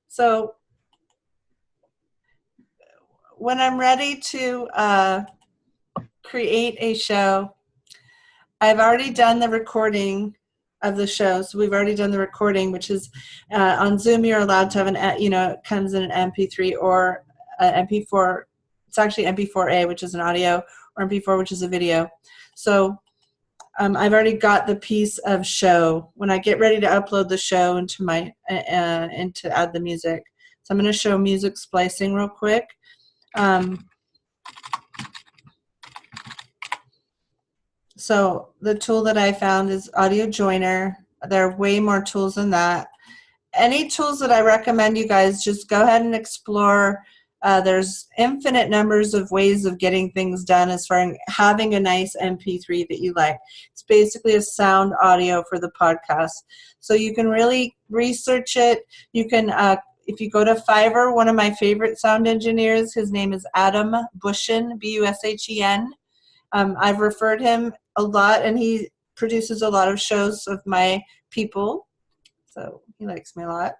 So when I'm ready to create a show, I've already done the recording of the show. So we've already done the recording, which is on Zoom. You're allowed to have it comes in an MP3 or an MP4. It's actually MP4A, which is an audio, or MP4, which is a video. So I've already got the piece of show. When I get ready to upload the show into my and to add the music, so I'm going to show music splicing real quick. So the tool that I found is Audio Joiner. There are way more tools than that. Any tools that I recommend you guys, just go ahead and explore. There's infinite numbers of ways of getting things done as far as having a nice MP3 that you like. It's basically a sound audio for the podcast. So you can really research it. You can, if you go to Fiverr, one of my favorite sound engineers, his name is Adam Bushen, B-U-S-H-E-N. I've referred him a lot, and he produces a lot of shows of my people. So he likes me a lot.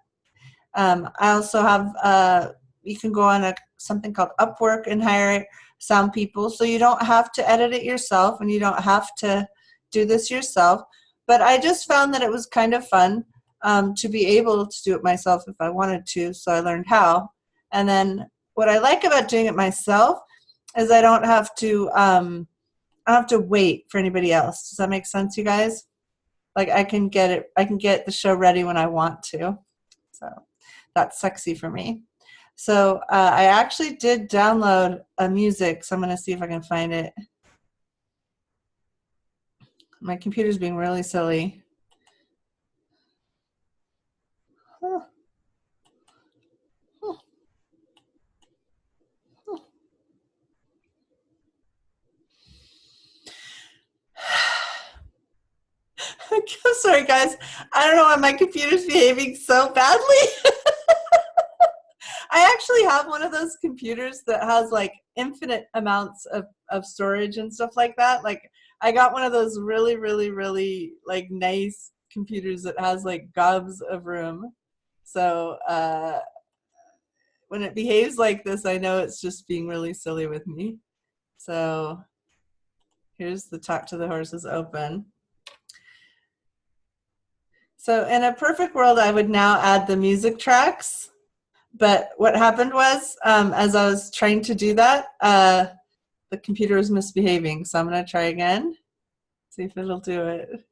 I also have, you can go on something called Upwork and hire sound people. So you don't have to edit it yourself, and you don't have to do this yourself. But I just found that it was kind of fun to be able to do it myself if I wanted to. So I learned how. And then what I like about doing it myself is I don't have to wait for anybody else. Does that make sense, you guys? Like I can get the show ready when I want to. So that's sexy for me. So I actually did download a music, so I'm going to see if I can find it. My computer's being really silly. I'm sorry, guys. I don't know why my computer's behaving so badly. I actually have one of those computers that has like infinite amounts of storage and stuff like that. Like I got one of those really, really, really like nice computers that has like gobs of room. So when it behaves like this, I know it's just being really silly with me. So here's the Talk to the Horses open. So in a perfect world, I would now add the music tracks. But what happened was, as I was trying to do that, the computer was misbehaving. So I'm going to try again, see if it'll do it.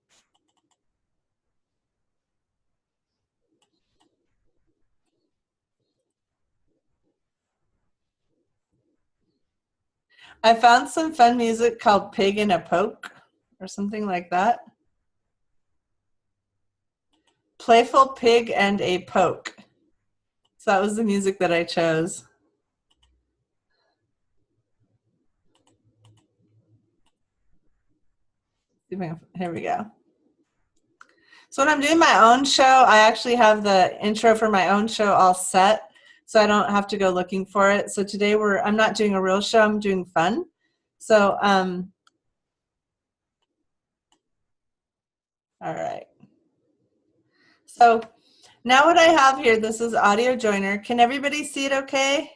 I found some fun music called Pig and a Poke or something like that. Playful Pig and a Poke. So that was the music that I chose. Here we go. So when I'm doing my own show, I actually have the intro for my own show all set, so I don't have to go looking for it. So today I'm not doing a real show, I'm doing fun. So, all right. So now what I have here, this is Audio Joiner. Can everybody see it okay?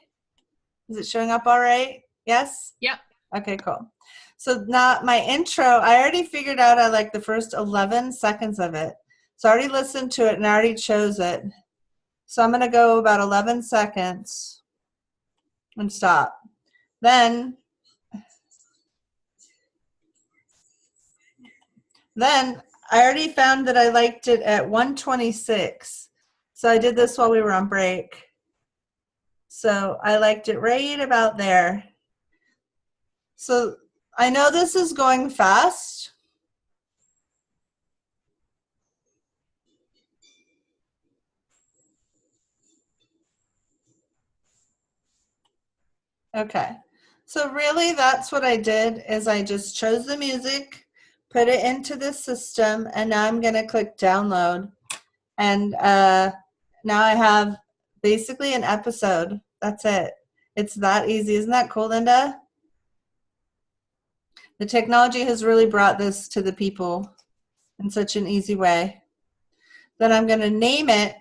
Is it showing up all right? Yes? Yep. Okay, cool. So now my intro, I already figured out I like the first 11 seconds of it. So I already listened to it and I already chose it. So I'm going to go about 11 seconds and stop. Then I already found that I liked it at 126. So I did this while we were on break. So I liked it right about there. So I know this is going fast. Okay. So really that's what I did is I just chose the music, put it into the system, and now I'm going to click download. And now I have basically an episode. That's it. It's that easy. Isn't that cool, Linda? The technology has really brought this to the people in such an easy way. Then I'm going to name it,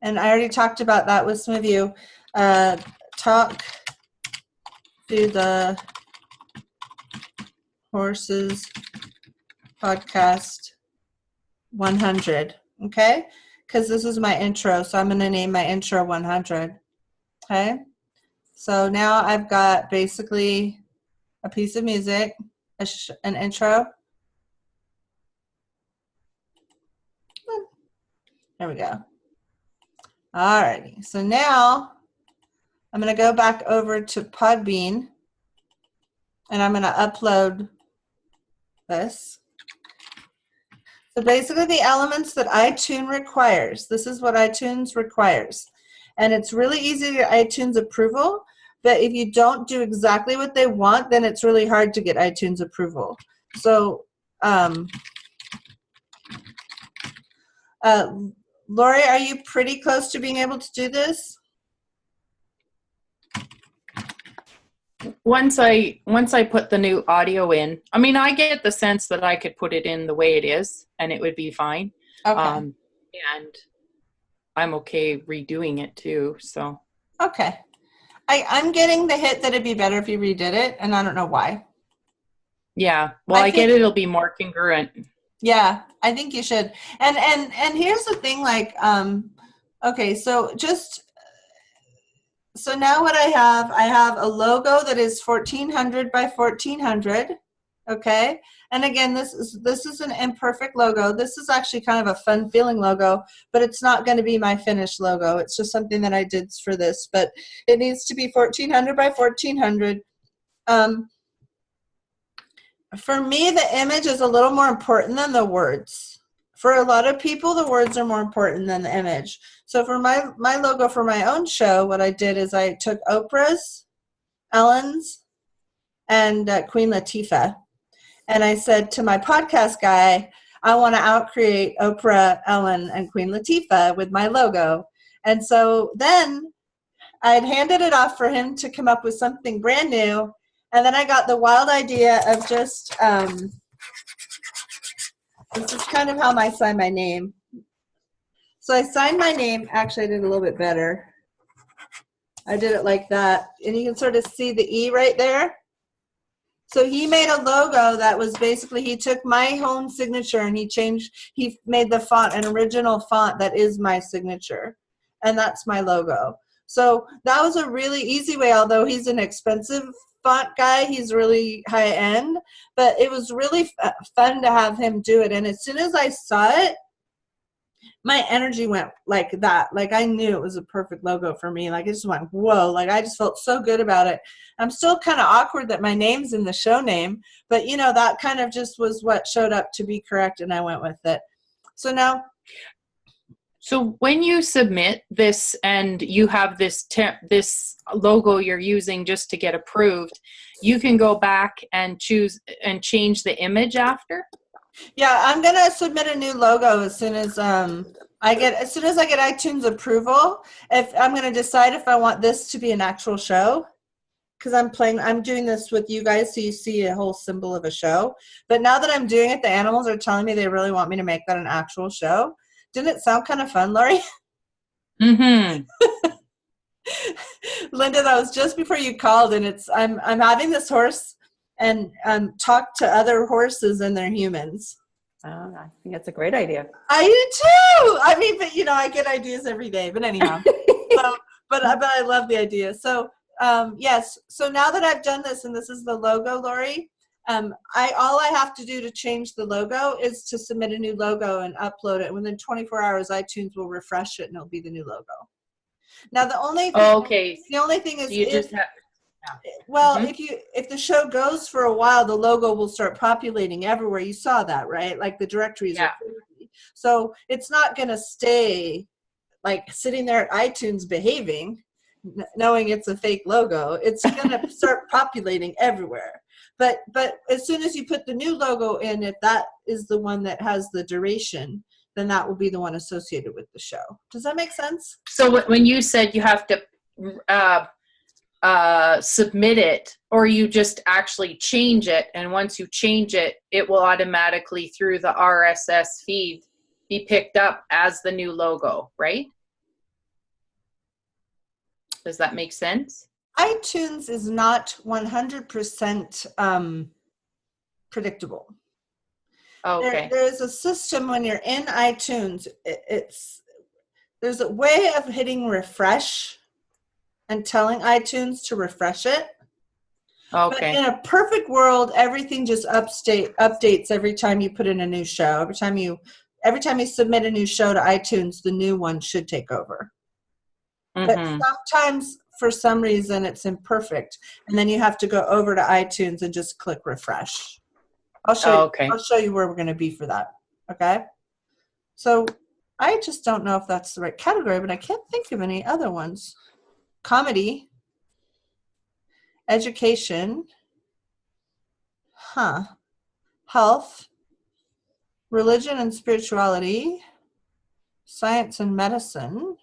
And I already talked about that with some of you. Talk to the Horses Podcast 100, okay? Because this is my intro, so I'm going to name my intro 100, okay? So now I've got basically a piece of music, an intro. There we go. All righty. So now I'm going to go back over to Podbean, and I'm going to upload this. So basically the elements that iTunes requires, this is what iTunes requires. And it's really easy to get iTunes approval, but if you don't do exactly what they want, then it's really hard to get iTunes approval. So, Lori, are you pretty close to being able to do this? Once I put the new audio in, I mean, I get the sense that I could put it in the way it is and it would be fine. Okay. And I'm okay redoing it too, so. Okay. I'm getting the hit that it'd be better if you redid it, and I don't know why. Yeah, well, I get it'll be more congruent. Yeah, I think you should. And here's the thing, like, okay, so now what I have a logo that is 1400 by 1400, okay? And again, this is an imperfect logo. This is actually kind of a fun feeling logo, but it's not going to be my finished logo. It's just something that I did for this, but it needs to be 1400 by 1400. For me, the image is a little more important than the words. For a lot of people, the words are more important than the image. So for my logo for my own show, what I did is I took Oprah's, Ellen's, and Queen Latifah. And I said to my podcast guy, I want to outcreate Oprah, Ellen, and Queen Latifah with my logo. And so then I'd handed it off for him to come up with something brand new. And then I got the wild idea of just, this is kind of how I sign my name. So I signed my name. Actually, I did a little bit better. I did it like that. And you can sort of see the E right there. So he made a logo that was basically, he took my own signature and he made the font, an original font that is my signature. And that's my logo. So that was a really easy way, although he's an expensive font guy, he's really high end, but it was really fun to have him do it. And as soon as I saw it, my energy went like that. Like I knew it was a perfect logo for me. Like it just went, whoa, like I just felt so good about it. I'm still kind of awkward that my name's in the show name, but you know, that kind of just was what showed up to be correct, and I went with it. So now. So when you submit this and you have this logo you're using just to get approved, you can go back and choose and change the image after? Yeah, I'm gonna submit a new logo as soon as I get iTunes approval. If I'm gonna decide if I want this to be an actual show, because I'm doing this with you guys, so you see a whole symbol of a show. But now that I'm doing it, the animals are telling me they really want me to make that an actual show. Didn't it sound kind of fun, Lori? Mm-hmm. Linda, that was just before you called, and I'm having this horse and talk to other horses and their humans. I think that's a great idea. I do too. I mean, but you know, I get ideas every day. But anyhow, but I love the idea. So yes. So now that I've done this, and this is the logo, Lori, all I have to do to change the logo is to submit a new logo and upload it. Within 24 hours, iTunes will refresh it, and it'll be the new logo. Now the only thing is, you just have. Well, if the show goes for a while, the logo will start populating everywhere. You saw that, right? Like the directories are crazy. So it's not going to stay like sitting there at iTunes behaving, knowing it's a fake logo. It's going to start populating everywhere. But as soon as you put the new logo in, if that is the one that has the duration, then that will be the one associated with the show. Does that make sense? So when you said you have to submit it, or you just actually change it, and once you change it, it will automatically through the RSS feed be picked up as the new logo, right? Does that make sense? iTunes is not 100% predictable. Okay. There's a system when you're in iTunes. There's a way of hitting refresh and telling iTunes to refresh it. But Okay. in a perfect world, everything just updates every time you put in a new show. Every time you submit a new show to iTunes, the new one should take over. But sometimes, for some reason, it's imperfect, and then you have to go over to iTunes and just click refresh. I'll show you where we're going to be for that. Okay. So I just don't know if that's the right category, but I can't think of any other ones. Comedy, education, health, religion and spirituality, science and medicine,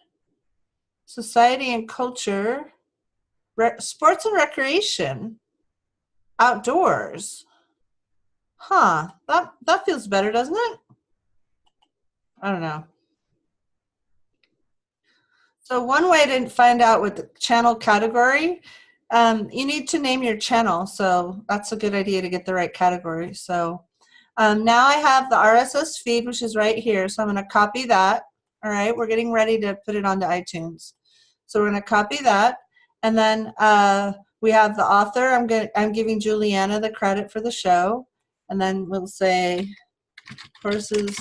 society and culture, sports and recreation, outdoors. That feels better, doesn't it? I don't know. So one way to find out what the channel category, you need to name your channel. So that's a good idea to get the right category. So now I have the RSS feed, which is right here. So I'm going to copy that. All right, we're getting ready to put it onto iTunes. So we're going to copy that. And then we have the author. I'm giving Juliana the credit for the show. And then we'll say, horses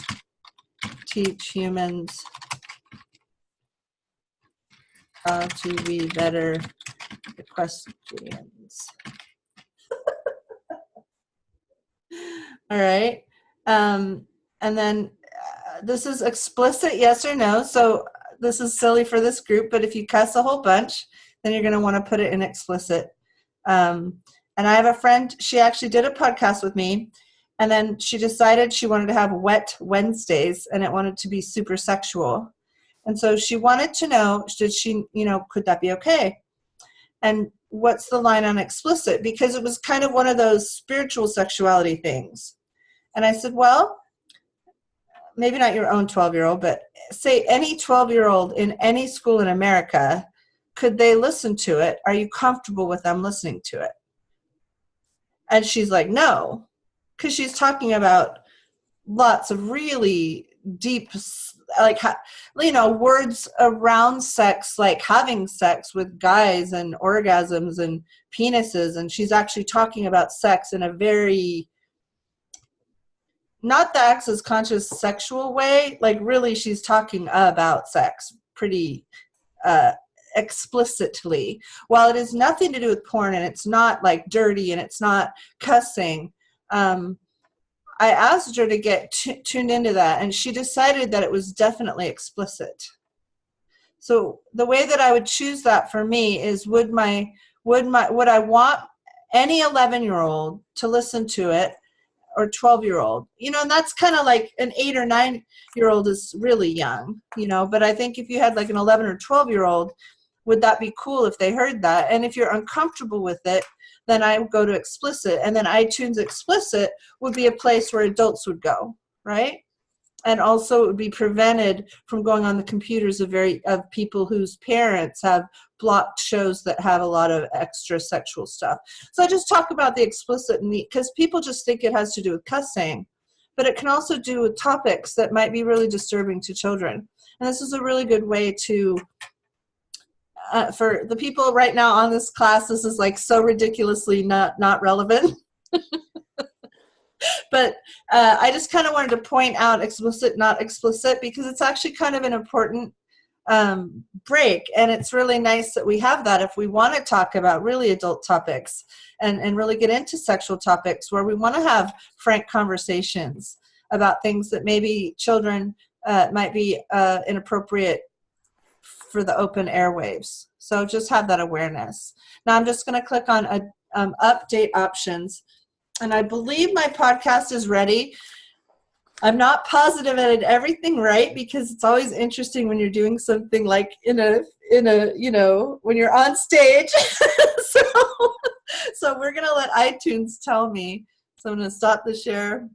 teach humans how to be better equestrians. All right. And then this is explicit, yes or no. So this is silly for this group, but if you cuss a whole bunch, then you're going to want to put it in explicit. And I have a friend, she actually did a podcast with me, and then she decided she wanted to have wet Wednesdays, and it wanted to be super sexual. And so she wanted to know, could that be okay? And what's the line on explicit? Because it was kind of one of those spiritual sexuality things. And I said, well, maybe not your own 12-year-old, but say any 12-year-old in any school in America, could they listen to it? Are you comfortable with them listening to it? And she's like, no, because she's talking about lots of really deep, words around sex, like having sex with guys and orgasms and penises. And she's actually talking about sex in a very, not the access conscious sexual way, like really she's talking about sex pretty explicitly. While it has nothing to do with porn, and it's not like dirty, and it's not cussing, I asked her to get tuned into that, and she decided that it was definitely explicit. So the way that I would choose that for me is would I want any 11-year-old to listen to it, or 12-year-old, and that's kind of like an 8 or 9-year-old is really young, but I think if you had like an 11 or 12-year-old, would that be cool if they heard that? And if you're uncomfortable with it, then I would go to explicit, and then iTunes explicit would be a place where adults would go, right? And also it would be prevented from going on the computers of people whose parents have blocked shows that have a lot of extra sexual stuff. So I just talk about the explicit, because people just think it has to do with cussing, but it can also do with topics that might be really disturbing to children. And this is a really good way to, for the people right now on this class, this is like so ridiculously not relevant. But I just kind of wanted to point out explicit, not explicit, because it's actually kind of an important break. And it's really nice that we have that if we want to talk about really adult topics and really get into sexual topics where we want to have frank conversations about things that maybe children might be inappropriate for the open airwaves. So just have that awareness. Now I'm just going to click on update options. And I believe my podcast is ready. I'm not positive I did everything right, because it's always interesting when you're doing something like in a when you're on stage. So we're going to let iTunes tell me. So I'm going to stop the share.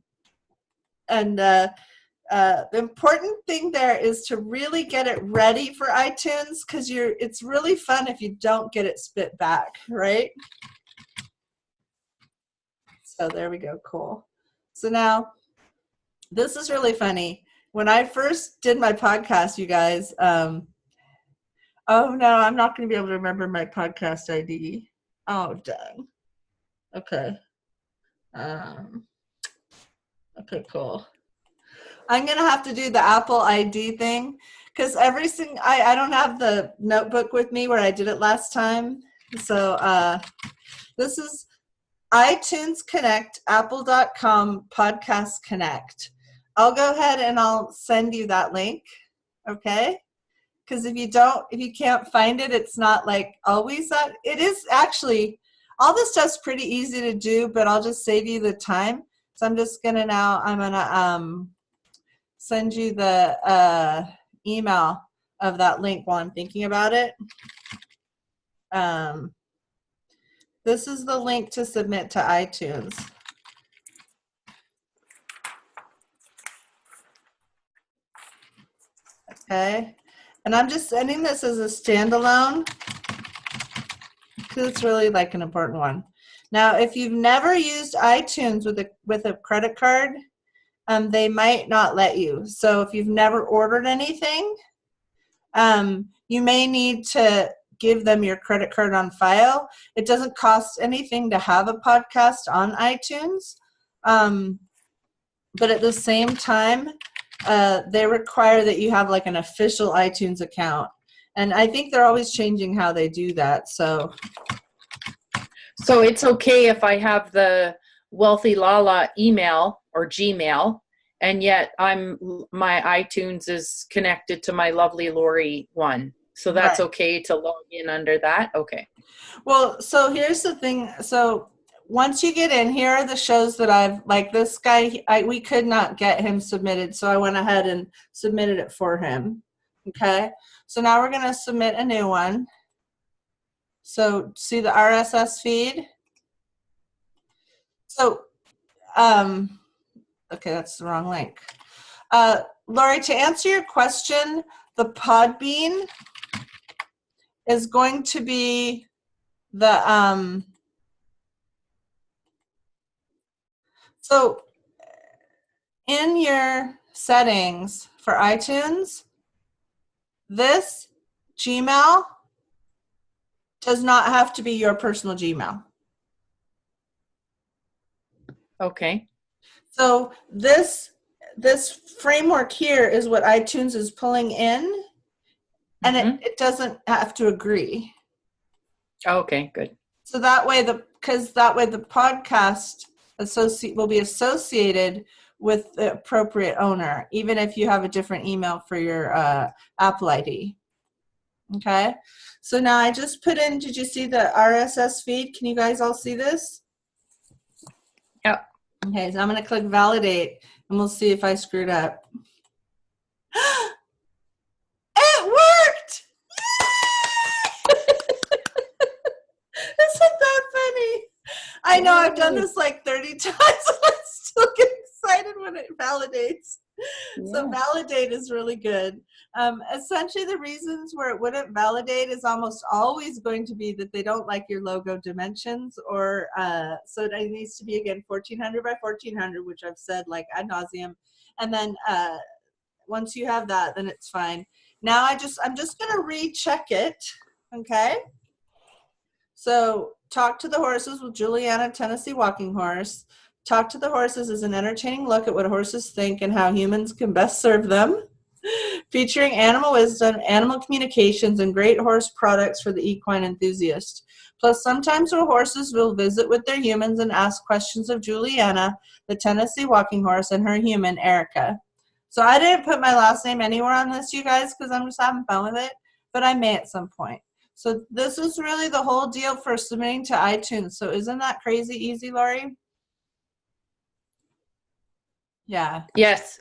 And the important thing there is to really get it ready for iTunes, because it's really fun if you don't get it spit back, right? So there we go, cool. So now, this is really funny. When I first did my podcast, you guys, oh no, I'm not going to be able to remember my podcast ID. Oh, dang. Okay. Okay, cool. I'm going to have to do the Apple ID thing, because I don't have the notebook with me where I did it last time. So this is iTunes Connect, apple.com podcast connect. I'll go ahead and I'll send you that link, okay? Because if you can't find it, it's not like always that. It is actually, all this stuff's pretty easy to do, but I'll just save you the time. So I'm going to send you the email of that link while I'm thinking about it. This is the link to submit to iTunes. Okay, and I'm just sending this as a standalone because it's really like an important one. Now, if you've never used iTunes with a credit card, they might not let you. So if you've never ordered anything, you may need to give them your credit card on file. It doesn't cost anything to have a podcast on iTunes, but at the same time, they require that you have like an official iTunes account. And I think they're always changing how they do that. So it's okay if I have the Wealthy Lala email or Gmail, and yet my iTunes is connected to my Lovely Lori one. So that's right. Okay to log in under that? Okay. Well, so here's the thing. So once you get in, here are the shows that I've, like this guy, we could not get him submitted, so I went ahead and submitted it for him. Okay, so now we're going to submit a new one. So see the RSS feed? So, okay, that's the wrong link. Lori, to answer your question, the Podbean is going to be the, so in your settings for iTunes, this Gmail does not have to be your personal Gmail. Okay. So this framework here is what iTunes is pulling in, and it doesn't have to agree. Okay, good. So that way the podcast will be associated with the appropriate owner, even if you have a different email for your Apple ID. Okay, so now I just put in, did you see the RSS feed? Can you guys all see this? Yep. Okay, so I'm going to click validate, and we'll see if I screwed up. It worked! Isn't that funny? I know I've done this like 30 times, and I still get excited when it validates. Yeah. So validate is really good. Essentially, the reasons where it wouldn't validate is almost always going to be that they don't like your logo dimensions, or so it needs to be, again, 1400 by 1400, which I've said like ad nauseum. And then once you have that, then it's fine. Now I'm just going to recheck it. Okay. So Talk to the Horses with Juliana, Tennessee Walking Horse. Talk to the Horses is an entertaining look at what horses think and how humans can best serve them. Featuring animal wisdom, animal communications, and great horse products for the equine enthusiast. Plus, sometimes our horses will visit with their humans and ask questions of Juliana, the Tennessee Walking Horse, and her human, Erica. So I didn't put my last name anywhere on this, you guys, because I'm just having fun with it, but I may at some point. So this is really the whole deal for submitting to iTunes. So isn't that crazy easy, Lori? Yeah. Yes.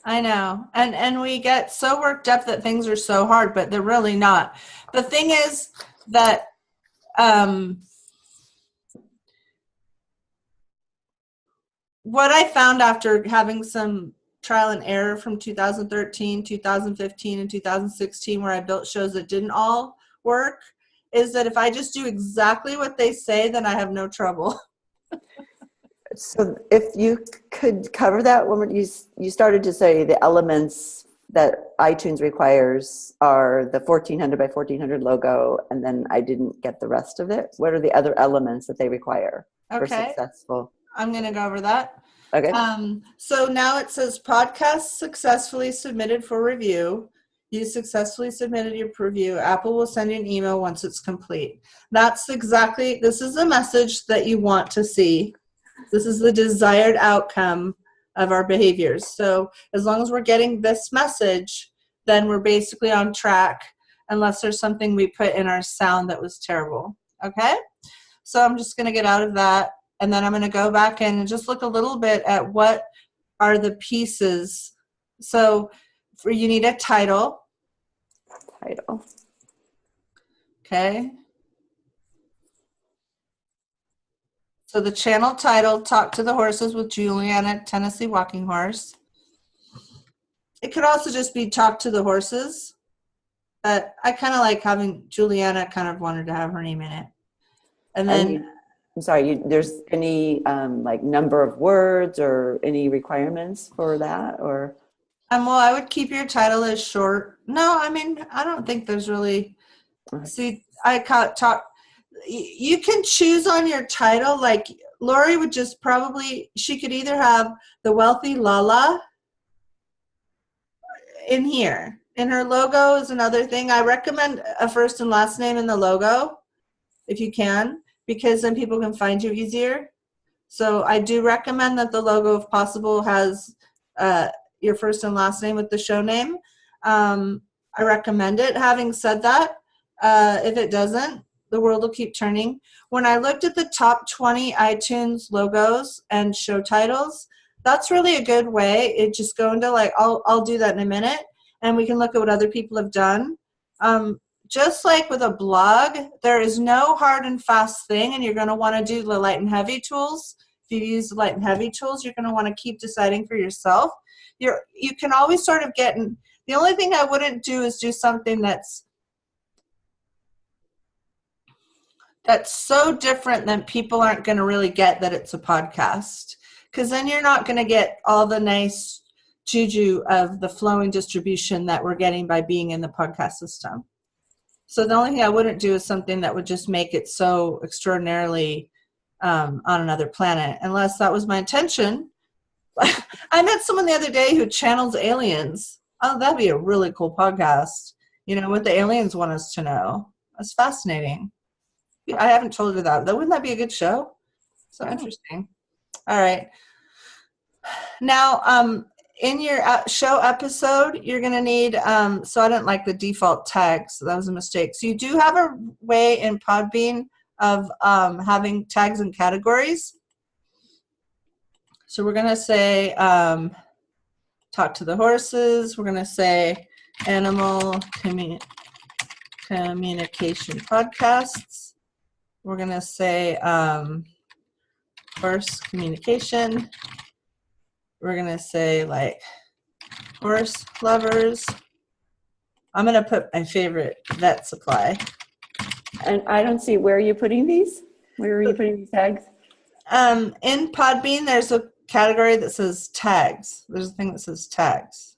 I know. And we get so worked up that things are so hard, but they're really not. The thing is that what I found after having some trial and error from 2013, 2015, and 2016 where I built shows that didn't all work is that if I just do exactly what they say, then I have no trouble. So if you could cover that, when you started to say the elements that iTunes requires are the 1400 by 1400 logo, and then I didn't get the rest of it. What are the other elements that they require for successful? I'm going to go over that. Okay. So now it says podcast successfully submitted for review. You successfully submitted your review. Apple will send you an email once it's complete. This is the message that you want to see. This is the desired outcome of our behaviors. So as long as we're getting this message, then we're basically on track, unless there's something we put in our sound that was terrible. Okay? So I'm just going to get out of that, and then I'm going to go back and just look a little bit at what are the pieces. So you need a title. Okay. So the channel title, Talk to the Horses with Juliana, Tennessee Walking Horse. It could also just be Talk to the Horses, but I kind of like having Juliana, kind of wanted to have her name in it. And then, I'm sorry, there's any like number of words or any requirements for that, or? well, I would keep your title as short. No, I mean, I don't think there's really, see, you can choose on your title, like Lori would just she could either have the Wealthy Lala in here. And her logo is another thing. I recommend a first and last name in the logo, if you can, because then people can find you easier. So I do recommend that the logo, if possible, has your first and last name with the show name. I recommend it. Having said that, if it doesn't, the world will keep turning. When I looked at the top 20 iTunes logos and show titles, that's really a good way. It just go into I'll do that in a minute, and we can look at what other people have done. Just like with a blog, there is no hard and fast thing, and you're going to want to do the light and heavy tools. If you use the light and heavy tools, you're going to want to keep deciding for yourself. You can always sort of the only thing I wouldn't do is do something that's so different that people aren't going to really get that it's a podcast, because then you're not going to get all the nice juju of the flowing distribution that we're getting by being in the podcast system. So the only thing I wouldn't do is something that would just make it so extraordinarily on another planet, unless that was my intention. I met someone the other day who channels aliens. Oh, that'd be a really cool podcast. What the aliens want us to know. That's fascinating. I haven't told her that. Wouldn't that be a good show? So interesting. All right. Now, in your show episode, you're going to need, so I didn't like the default tags. So that was a mistake. So you do have a way in Podbean of having tags and categories. So we're going to say, Talk to the Horses. We're going to say Animal Communication Podcasts. We're going to say horse communication. We're going to say horse lovers. I'm going to put my favorite vet supply. And I don't see, where are you putting these? Where are you putting these tags? In Podbean, there's a category that says tags. There's a thing that says tags.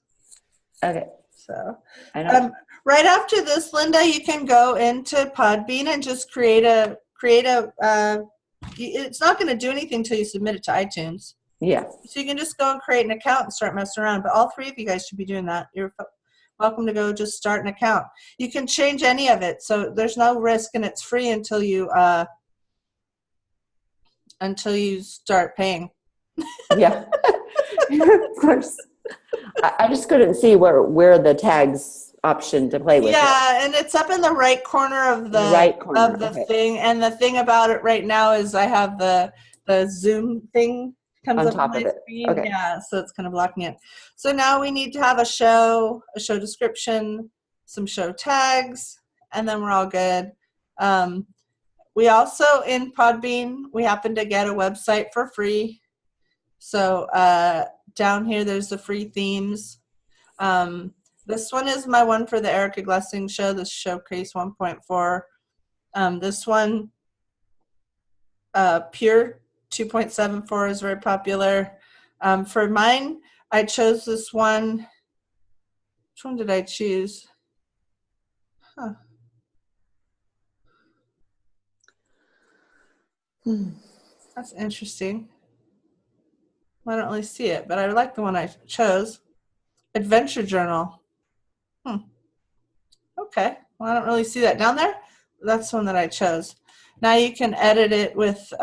Okay. So Right after this, Linda, you can go into Podbean and just create a it's not going to do anything until you submit it to iTunes. Yeah. So you can just go and create an account and start messing around. But all three of you guys should be doing that. You're welcome to go just start an account. You can change any of it. So there's no risk, and it's free until you start paying. Yeah. Of course. I just couldn't see where the tags option to play with. Yeah, and it's up in the right corner of the thing. And the thing about it right now is I have the Zoom thing comes on up top on of my it. screen. Okay. Yeah, so it's kind of blocking it. So now we need to have a show description, some show tags, and then we're all good. We also, in Podbean, we happen to get a website for free. So down here, there's the free themes. This one is my one for the Erica Glessing show, the Showcase 1.4. This one, Pure 2.74 is very popular. For mine, I chose this one. Which one did I choose? Huh. That's interesting. I don't really see it, but I like the one I chose. Adventure Journal. Okay. Well, I don't really see that down there. That's the one that I chose. Now you can edit it with,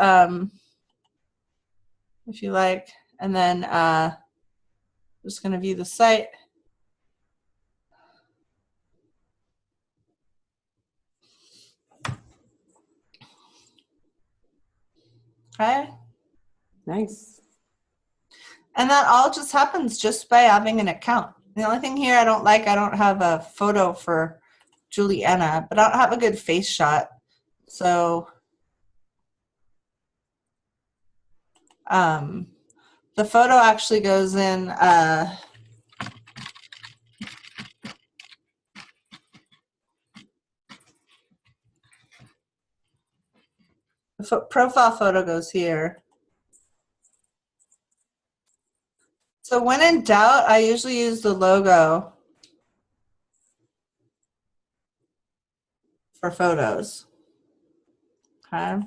if you like, and then I'm just going to view the site. Okay. Nice. And that all just happens just by having an account. The only thing here I don't have a photo for Juliana, but I don't have a good face shot. So the photo actually goes in the profile photo goes here. So when in doubt, I usually use the logo for photos. Okay.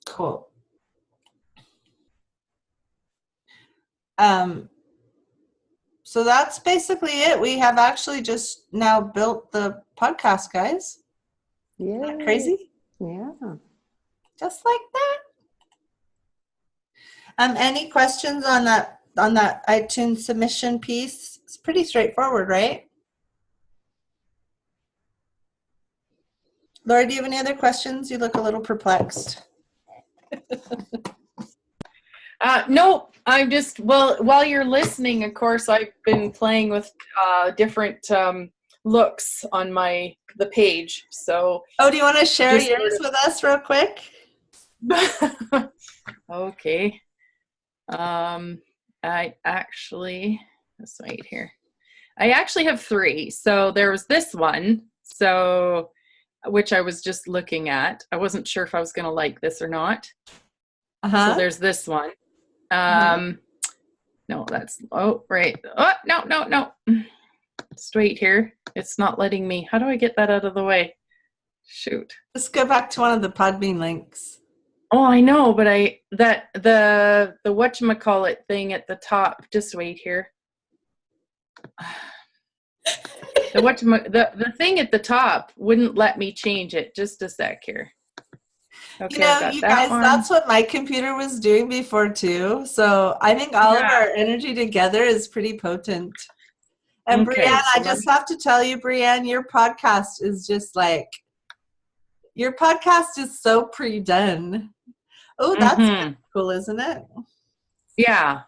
Cool. So that's basically it. We have actually just now built the podcast, guys. Yeah. Isn't that crazy? Yeah. Just like that. Any questions on that iTunes submission piece? It's pretty straightforward, right? Laura, do you have any other questions? You look a little perplexed. No, I'm just, well, while you're listening, of course, I've been playing with different looks on the page. So. Oh, do you want to share yours with us real quick? Okay. I actually, let's wait here. I actually have 3. So there was this one, so which I was just looking at. I wasn't sure if I was going to like this or not. So there's this one. No, that's, oh, right. Oh, no. Just wait here. It's not letting me. How do I get that out of the way? Shoot. Let's go back to one of the Podbean links. Oh, I know, but the whatchamacallit thing at the top, just wait here. The thing at the top wouldn't let me change it. Just a sec here. Okay, you know, you guys, that's what my computer was doing before too. So I think all of our energy together is pretty potent. And okay, Brianne, so I just have to tell you, Brianne, your podcast is just like, your podcast is so pre-done. Oh, that's cool, isn't it? Yeah.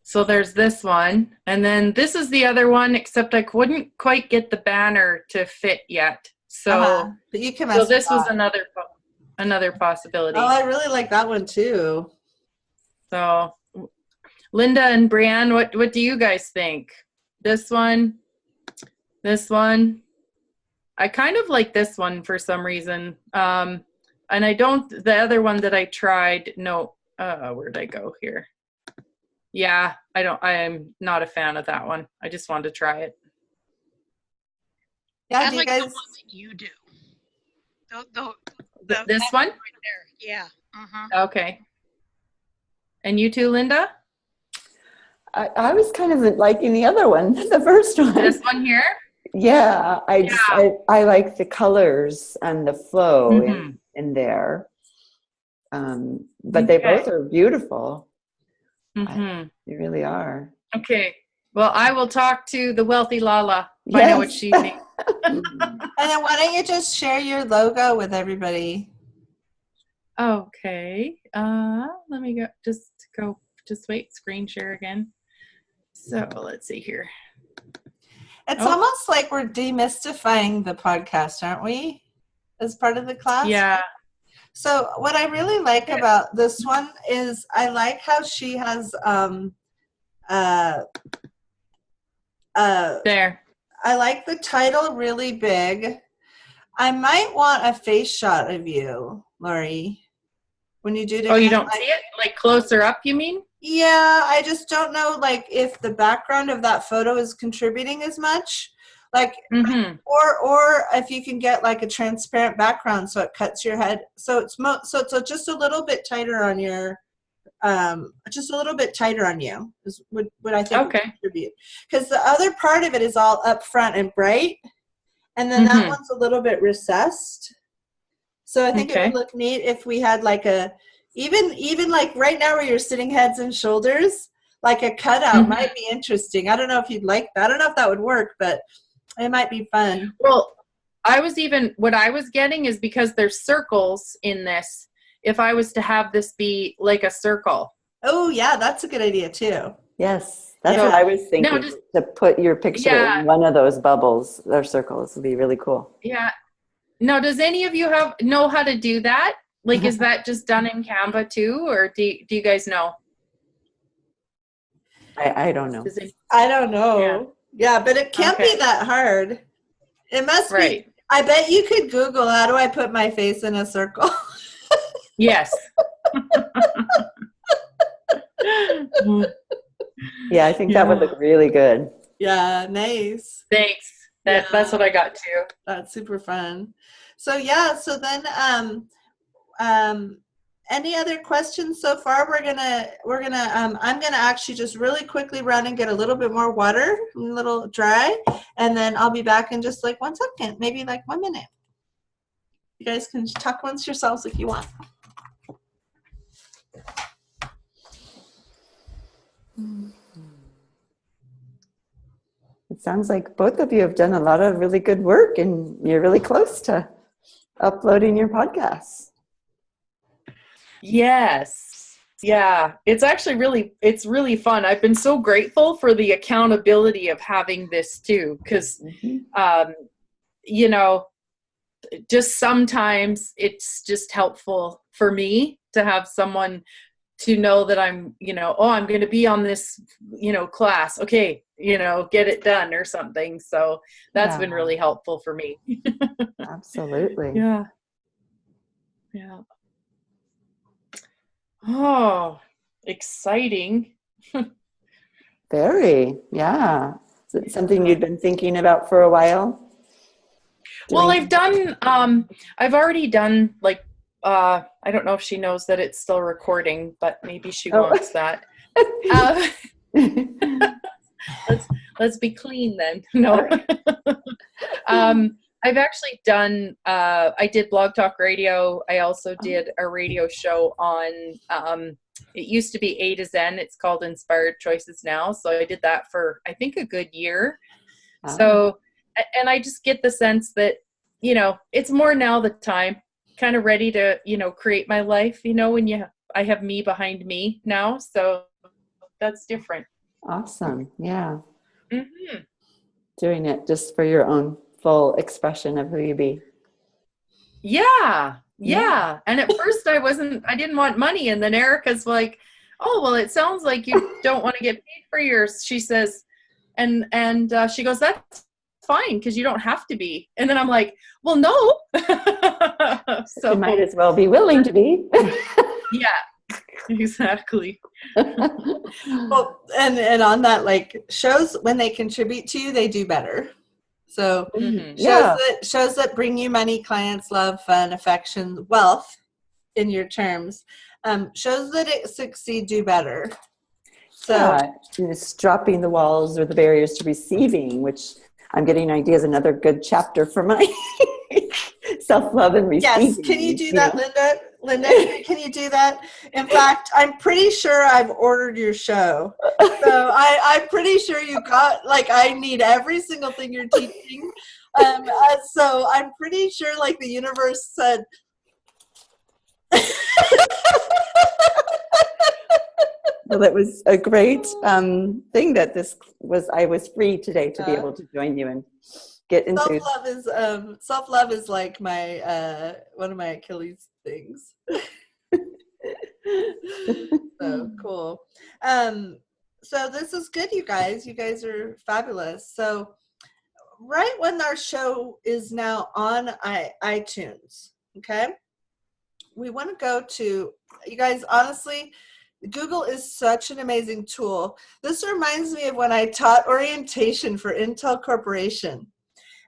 So there's this one. And then this is the other one, except I couldn't quite get the banner to fit yet. So, but you can so this was another possibility. Oh, I really like that one too. So Linda and Brianne, what do you guys think? This one? I kind of like this one for some reason. And the other one that I tried, no, where'd I go here? Yeah, I am not a fan of that one. I just wanted to try it. Yeah, I do like you guys... the one that you do. This one? Right there. Yeah. Okay. And you too, Linda? I was kind of liking the other one, the first one. This one here? Yeah, I like the colors and the flow in there. But they both are beautiful. They really are. Okay. Well, I will talk to the wealthy Lala. Find out what she thinks. And then why don't you just share your logo with everybody? Okay. Let me just wait, screen share again. So let's see here. It's almost like we're demystifying the podcast, aren't we? As part of the class? Yeah. So what I really like about this one is I like how she has uh There. I like the title really big. I might want a face shot of you, Lori, when you do it again. Oh, you don't see it? Like closer up, you mean? Yeah, I just don't know, like, if the background of that photo is contributing as much, like, Mm-hmm. or if you can get like a transparent background so it cuts your head. So it's so it's just a little bit tighter on your, just a little bit tighter on you is what I think would Okay. contribute. Because the other part of it is all up front and bright, and then that Mhm. one's a little bit recessed. So I think it would Okay. look neat if we had like a, even like right now where you're sitting heads and shoulders, like a cutout Mhm. might be interesting. I don't know if you'd like that. I don't know if that would work, but it might be fun. Well, what I was getting is because there's circles in this, if I was to have this be like a circle. Oh yeah, that's a good idea too. Yes, that's Yeah. what I was thinking. No, just- to put your picture Yeah. in one of those bubbles or circles would be really cool. Yeah. Now, does any of you know how to do that? Like, is that just done in Canva too, or do you guys know? I don't know. Does it, I don't know. Yeah, but it can't Okay. be that hard. It must right. be. I bet you could Google, how do I put my face in a circle? Yes. Yeah, I think that would look really good. Yeah, nice. Thanks. That's what I got too. That's super fun. So yeah, so then any other questions so far? I'm gonna actually just really quickly run and get a little bit more water, a little dry, and then I'll be back in just like 1 second, maybe like 1 minute. You guys can talk amongst yourselves if you want. It sounds like both of you have done a lot of really good work and you're really close to uploading your podcasts. Yes. Yeah. It's actually it's really fun. I've been so grateful for the accountability of having this too, because, you know, just sometimes it's just helpful for me to have someone to know that I'm, I'm going to be on this, class. Okay. Get it done or something. So that's been really helpful for me. Absolutely. Yeah. Yeah. Oh, exciting. Very. Yeah. Is it something you'd been thinking about for a while? Well, I've already done like, I don't know if she knows that it's still recording, but maybe she wants that. Let's be clean then. No. I've actually done, I did Blog Talk Radio. I also did a radio show on, it used to be A to Zen. It's called Inspired Choices now. So I did that for, I think, a good year. So, and I just get the sense that, it's more now the time, kind of ready to, create my life, when I have me behind me now. So that's different. Awesome. Yeah. Mm-hmm. Doing it just for your own full expression of who you be. Yeah. And at first I didn't want money. And then Erica's like, oh, well, it sounds like you don't want to get paid for yours. She says, and she goes, that's fine, because you don't have to be. And then I'm like, well, no. So you might as well be willing to be. Yeah, exactly. well, and on that, like, shows when they contribute to you, they do better. So shows that bring you money, clients, love, fun, affection, wealth in your terms, shows that it succeed do better. So it's dropping the walls or the barriers to receiving, which I'm getting ideas, another good chapter for my self-love and receiving. Yes, can you do that, Linda? Linda, can you do that? In fact, I'm pretty sure I've ordered your show. So I'm pretty sure you got, like, I need every single thing you're teaching. So I'm pretty sure, like, the universe said, well, it was a great thing that I was free today to be able to join you and get into. Self-love is like my one of my Achilles things. So cool. So this is good, you guys. You guys are fabulous. So right when our show is now on iTunes, okay, we want to go to, you guys, honestly, Google is such an amazing tool. This reminds me of when I taught orientation for Intel Corporation.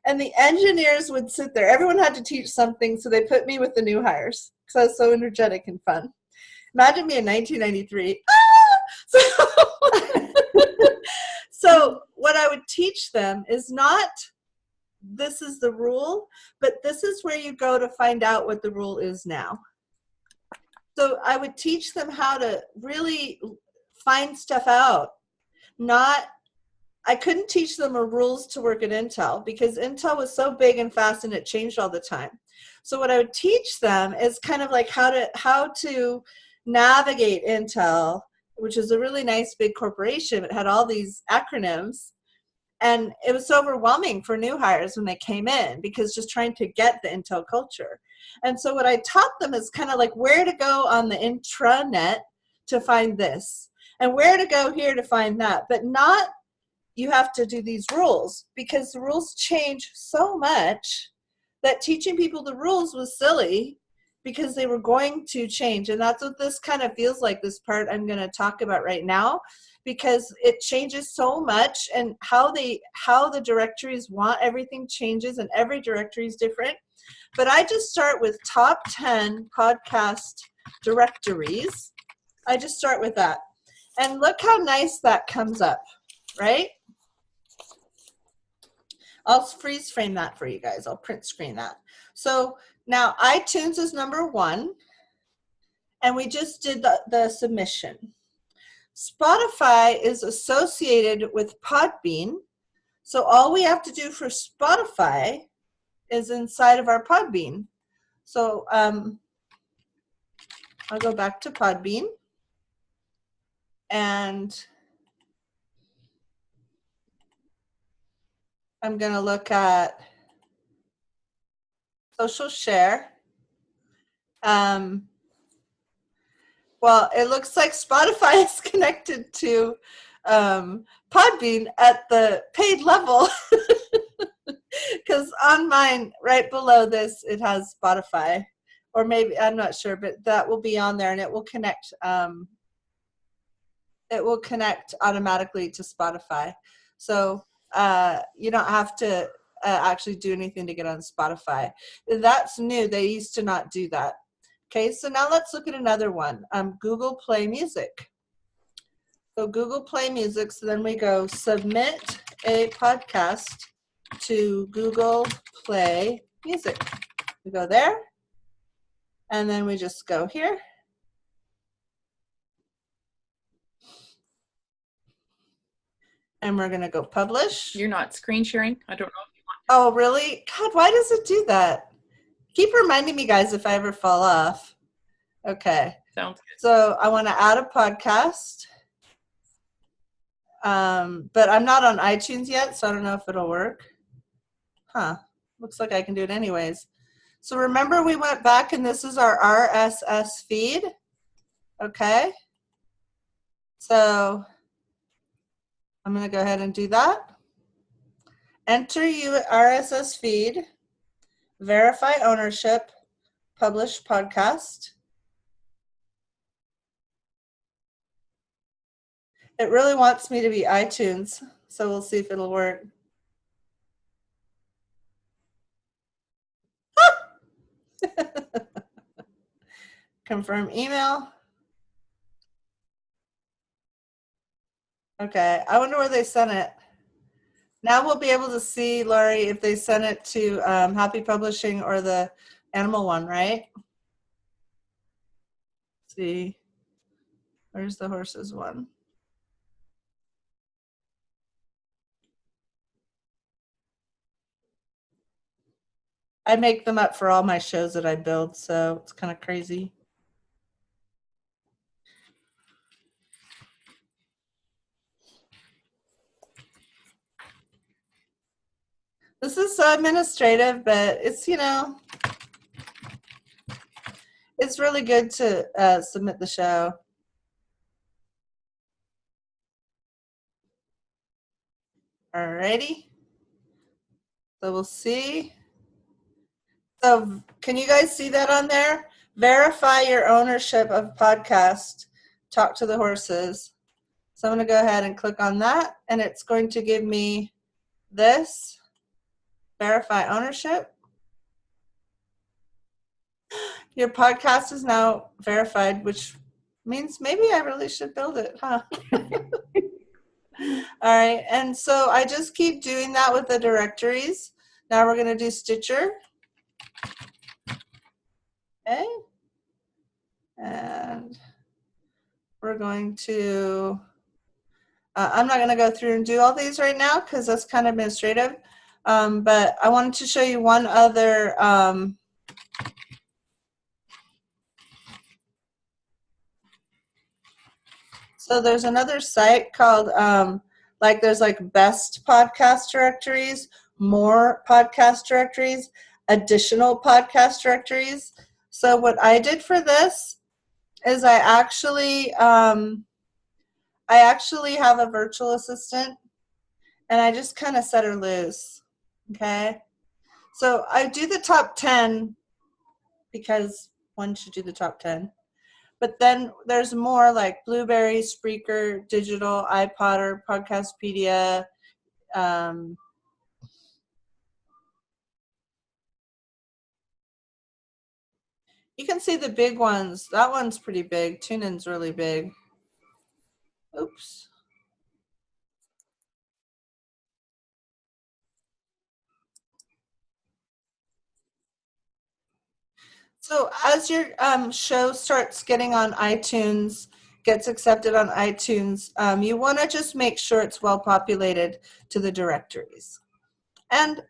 And the engineers would sit there. Everyone had to teach something, so they put me with the new hires because I was so energetic and fun. Imagine me in 1993. So what I would teach them is not this is the rule, but this is where you go to find out what the rule is now. So I would teach them how to really find stuff out. I couldn't teach them rules to work at Intel because Intel was so big and fast and it changed all the time. So what I would teach them is kind of like how to navigate Intel, which is a really nice big corporation. It had all these acronyms. And it was so overwhelming for new hires when they came in because just trying to get the Intel culture. And so what I taught them is kind of like where to go on the intranet to find this and where to go here to find that, but not you have to do these rules because the rules change so much that teaching people the rules was silly because they were going to change. And that's what this kind of feels like, this part I'm going to talk about right now, because it changes so much and how the directories want everything changes and every directory is different. But I just start with top 10 podcast directories. I just start with that. And look how nice that comes up, right? I'll freeze frame that for you guys. I'll print screen that. So now iTunes is number 1, and we just did the submission. Spotify is associated with Podbean, so all we have to do for Spotify is inside of our Podbean. So I'll go back to Podbean, and I'm going to look at social share. Well, it looks like Spotify is connected to Podbean at the paid level because on mine, right below this, it has Spotify, or maybe, I'm not sure, but that will be on there and it will connect. It will connect automatically to Spotify. So you don't have to actually do anything to get on Spotify. That's new. They used to not do that. Okay, so now let's look at another one, Google Play Music. So Google Play Music, so then we go submit a podcast to Google Play Music. We go there, and then we just go here. And we're gonna go publish. You're not screen sharing? I don't know if you want. Oh, really? God, why does it do that? Keep reminding me, guys, if I ever fall off. Okay. Sounds good. So I want to add a podcast. But I'm not on iTunes yet, so I don't know if it'll work. Huh. Looks like I can do it anyways. So remember we went back and this is our RSS feed. Okay. So I'm going to go ahead and do that. Enter your RSS feed. Verify ownership, publish podcast. It really wants me to be iTunes, so we'll see if it'll work. Confirm email. Okay, I wonder where they sent it. Now we'll be able to see, Laurie, if they sent it to Happy Publishing or the animal one, right? Let's see, where's the horses one? I make them up for all my shows that I build, so it's kind of crazy. This is so administrative, but it's, it's really good to submit the show. Alrighty. So we'll see. So can you guys see that on there? Verify your ownership of podcast. Talk to the horses. So I'm going to go ahead and click on that, and it's going to give me this. Verify ownership. Your podcast is now verified, which means maybe I really should build it, huh? All right, and so I just keep doing that with the directories. Now we're going to do Stitcher. Okay. And we're going to, I'm not going to go through and do all these right now because that's kind of administrative. But I wanted to show you one other so there's another site called there's best podcast directories, more podcast directories, additional podcast directories. So what I did for this is I actually have a virtual assistant, and I just kind of set her loose. Okay, so I do the top 10 because one should do the top 10. But then there's more like Blueberry, Spreaker, Digital, iPodder, Podcastpedia. You can see the big ones. That one's pretty big. TuneIn's really big. Oops. So as your show starts getting on iTunes, gets accepted on iTunes, you want to just make sure it's well populated to the directories. And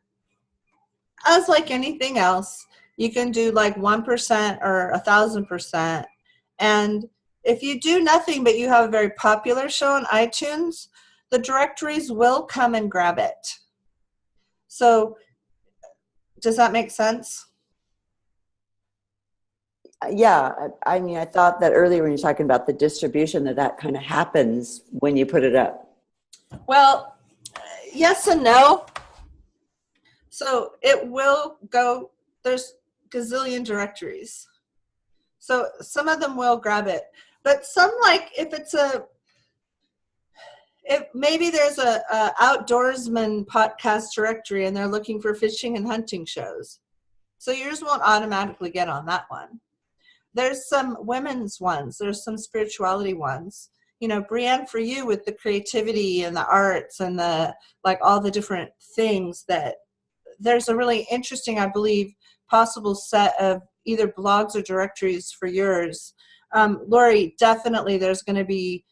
as like anything else, you can do like 1% or 1,000%. And if you do nothing but you have a very popular show on iTunes, the directories will come and grab it. So does that make sense? Yeah, I mean, I thought that earlier when you're talking about the distribution that kind of happens when you put it up. Well, yes and no. So it will go, there's gazillion directories. So some of them will grab it. But some, like if maybe there's a outdoorsman podcast directory and they're looking for fishing and hunting shows. So yours won't automatically get on that one. There's some women's ones. There's some spirituality ones. Brienne, for you with the creativity and the arts and the all the different things, that there's a really interesting, I believe, possible set of either blogs or directories for yours. Lori, definitely there's going to be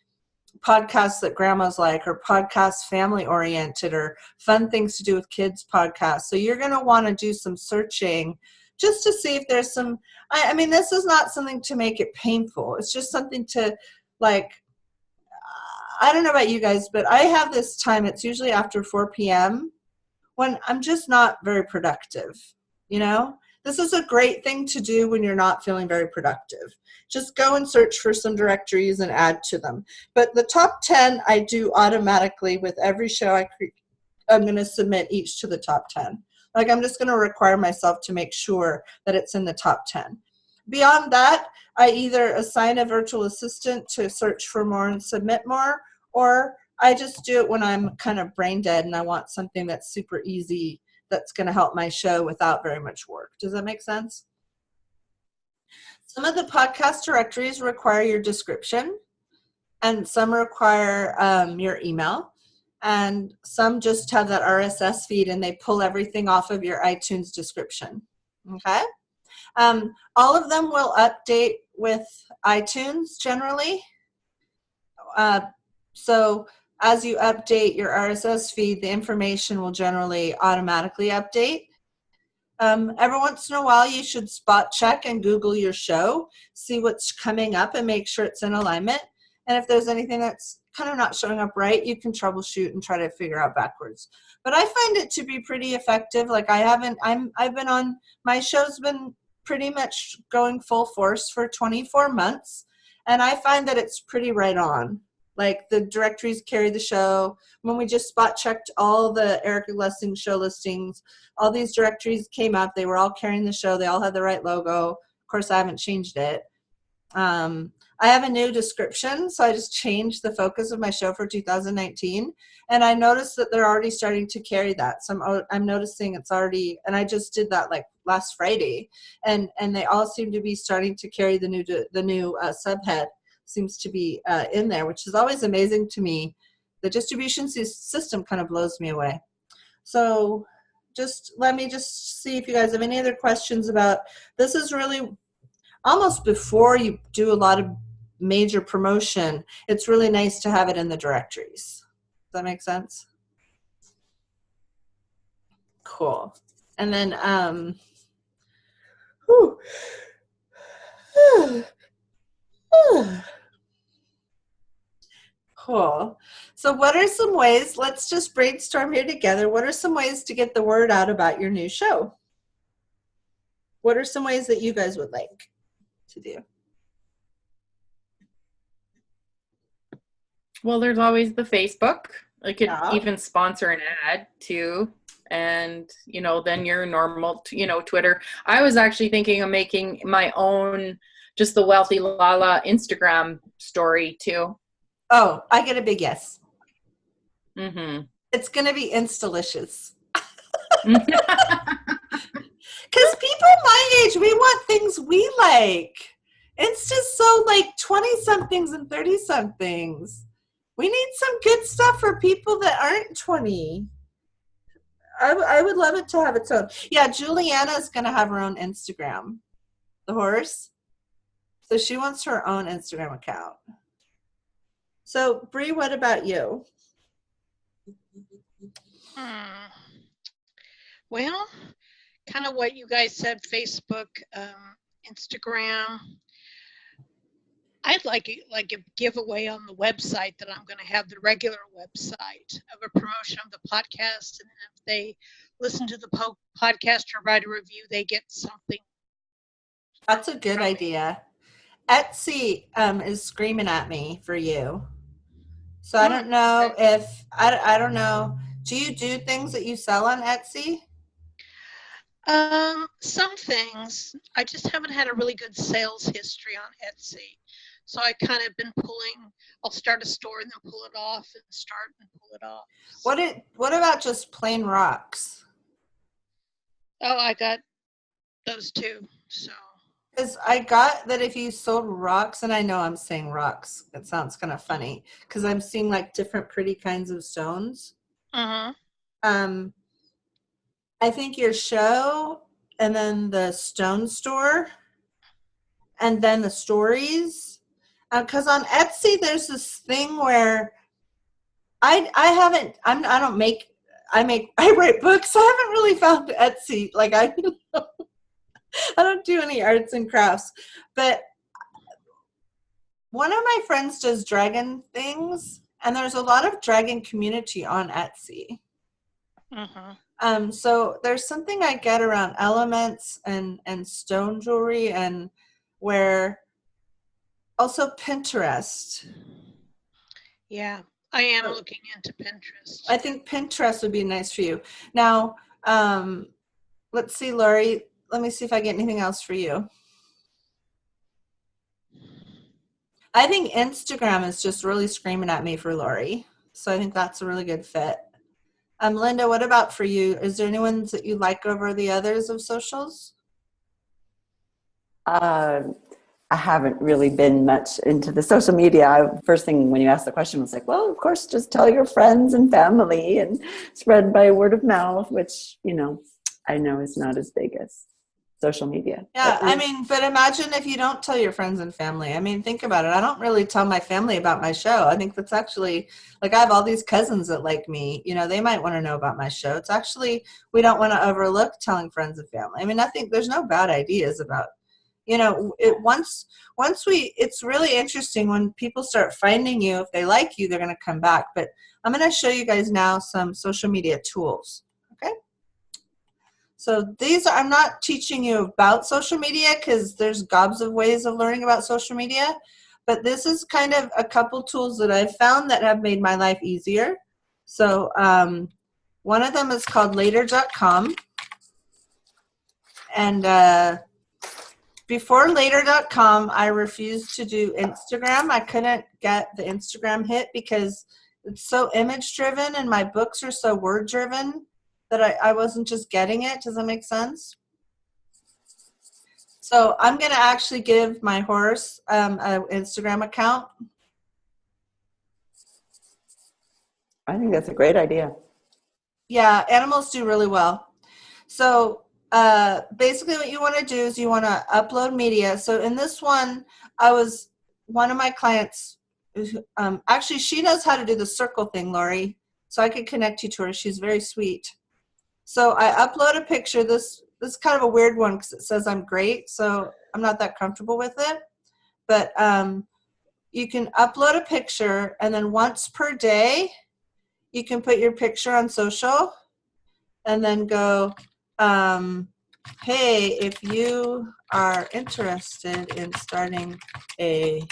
podcasts that grandmas like, or podcasts family oriented, or fun things to do with kids podcasts. So you're going to want to do some searching just to see if there's some, I mean, this is not something to make it painful. It's just something to I don't know about you guys, but I have this time, it's usually after 4 p.m. when I'm just not very productive. This is a great thing to do when you're not feeling very productive. Just go and search for some directories and add to them. But the top 10 I do automatically with every show I'm going to submit each to the top 10. I'm just going to require myself to make sure that it's in the top 10. Beyond that, I either assign a virtual assistant to search for more and submit more, or I just do it when I'm kind of brain dead and I want something that's super easy that's going to help my show without very much work. Does that make sense? Some of the podcast directories require your description, and some require your email, and some just have that RSS feed and they pull everything off of your iTunes description. Okay? All of them will update with iTunes generally. So as you update your RSS feed, the information will generally automatically update. Every once in a while, you should spot check and Google your show, see what's coming up and make sure it's in alignment. And if there's anything that's kind of not showing up right, you can troubleshoot and try to figure out backwards. But I find it to be pretty effective. Like I've been on, my show's been pretty much going full force for 24 months. And I find that it's pretty right on. Like the directories carry the show. When we just spot checked all the Erica Lessing show listings, all these directories came up. They were all carrying the show. They all had the right logo. Of course, I haven't changed it. I have a new description, so I just changed the focus of my show for 2019. And I noticed that they're already starting to carry that. So I'm noticing it's already, and I just did that like last Friday. And they all seem to be starting to carry the new subhead. Seems to be in there, which is always amazing to me. The distribution system kind of blows me away. So let me just see if you guys have any other questions about this. Is really almost before you do a lot of major promotion. It's really nice to have it in the directories. Does that make sense? Cool. And then cool. So what are some ways, let's just brainstorm here together. What are some ways to get the word out about your new show? What are some ways that you guys would like to do? Well, there's always the Facebook. I could Yeah. even sponsor an ad too. And, then your normal, Twitter. I was actually thinking of making my own, just the Wealthy Lala Instagram story too. Oh, I get a big yes. Mm-hmm. It's going to be Instalicious. Because people my age, we want things we like. It's just so like 20-somethings and 30-somethings. We need some good stuff for people that aren't 20. I would love it to have its own. Yeah, Juliana's going to have her own Instagram. The horse. So she wants her own Instagram account. So, Bree, what about you? Well, kind of what you guys said, Facebook, Instagram. I'd like a giveaway on the website that I'm going to have the regular website of a promotion of the podcast. And if they listen to the podcast or write a review, they get something. That's a good idea. Etsy is screaming at me for you. So I don't know if, I don't know. Do you do things that you sell on Etsy? Some things. I just haven't had a really good sales history on Etsy. So I kind of been I'll start a store and then pull it off and start and pull it off. What about just plain rocks? Oh, I got those too. So. Because I got that if you sold rocks, and I know I'm saying rocks, it sounds kind of funny because I'm seeing like different pretty kinds of stones. Uh-huh. I think your show and then the stone store and then the stories. Because on Etsy, there's this thing where I write books. So I haven't really found Etsy. Like I don't do any arts and crafts, but one of my friends does dragon things, and there's a lot of dragon community on Etsy. Uh-huh. So there's something I get around elements and stone jewelry, and where also Pinterest. Yeah, I am looking into Pinterest. I think Pinterest would be nice for you. Now, let's see, Lori. Let me see if I get anything else for you. I think Instagram is just really screaming at me for Lori. So I think that's a really good fit. Linda, what about for you? Is there any ones that you like over the others of socials? I haven't really been much into the social media. First thing when you asked the question was like, well, of course, just tell your friends and family and spread by word of mouth, which, I know is not as big as social media. Yeah, but imagine if you don't tell your friends and family. I mean, think about it. I don't really tell my family about my show. I think that's actually, like, I have all these cousins that like me. They might want to know about my show. It's actually, we don't want to overlook telling friends and family. I mean, I think there's no bad ideas about, It's really interesting when people start finding you. If they like you, they're going to come back. But I'm going to show you guys now some social media tools. Okay. So I'm not teaching you about social media because there's gobs of ways of learning about social media, but this is kind of a couple tools that I've found that have made my life easier. So one of them is called later.com. And before later.com, I refused to do Instagram. I couldn't get the Instagram hit because it's so image driven and my books are so word driven that I wasn't just getting it. Does that make sense? So I'm going to actually give my horse an Instagram account. I think that's a great idea. Yeah, animals do really well. So basically what you want to do is you want to upload media. So in this one, one of my clients, actually she knows how to do the circle thing, Lori. So I could connect you to her. She's very sweet. So I upload a picture. This is kind of a weird one because it says I'm great. So I'm not that comfortable with it. But you can upload a picture, and then once per day, you can put your picture on social and then go, hey, if you are interested in starting a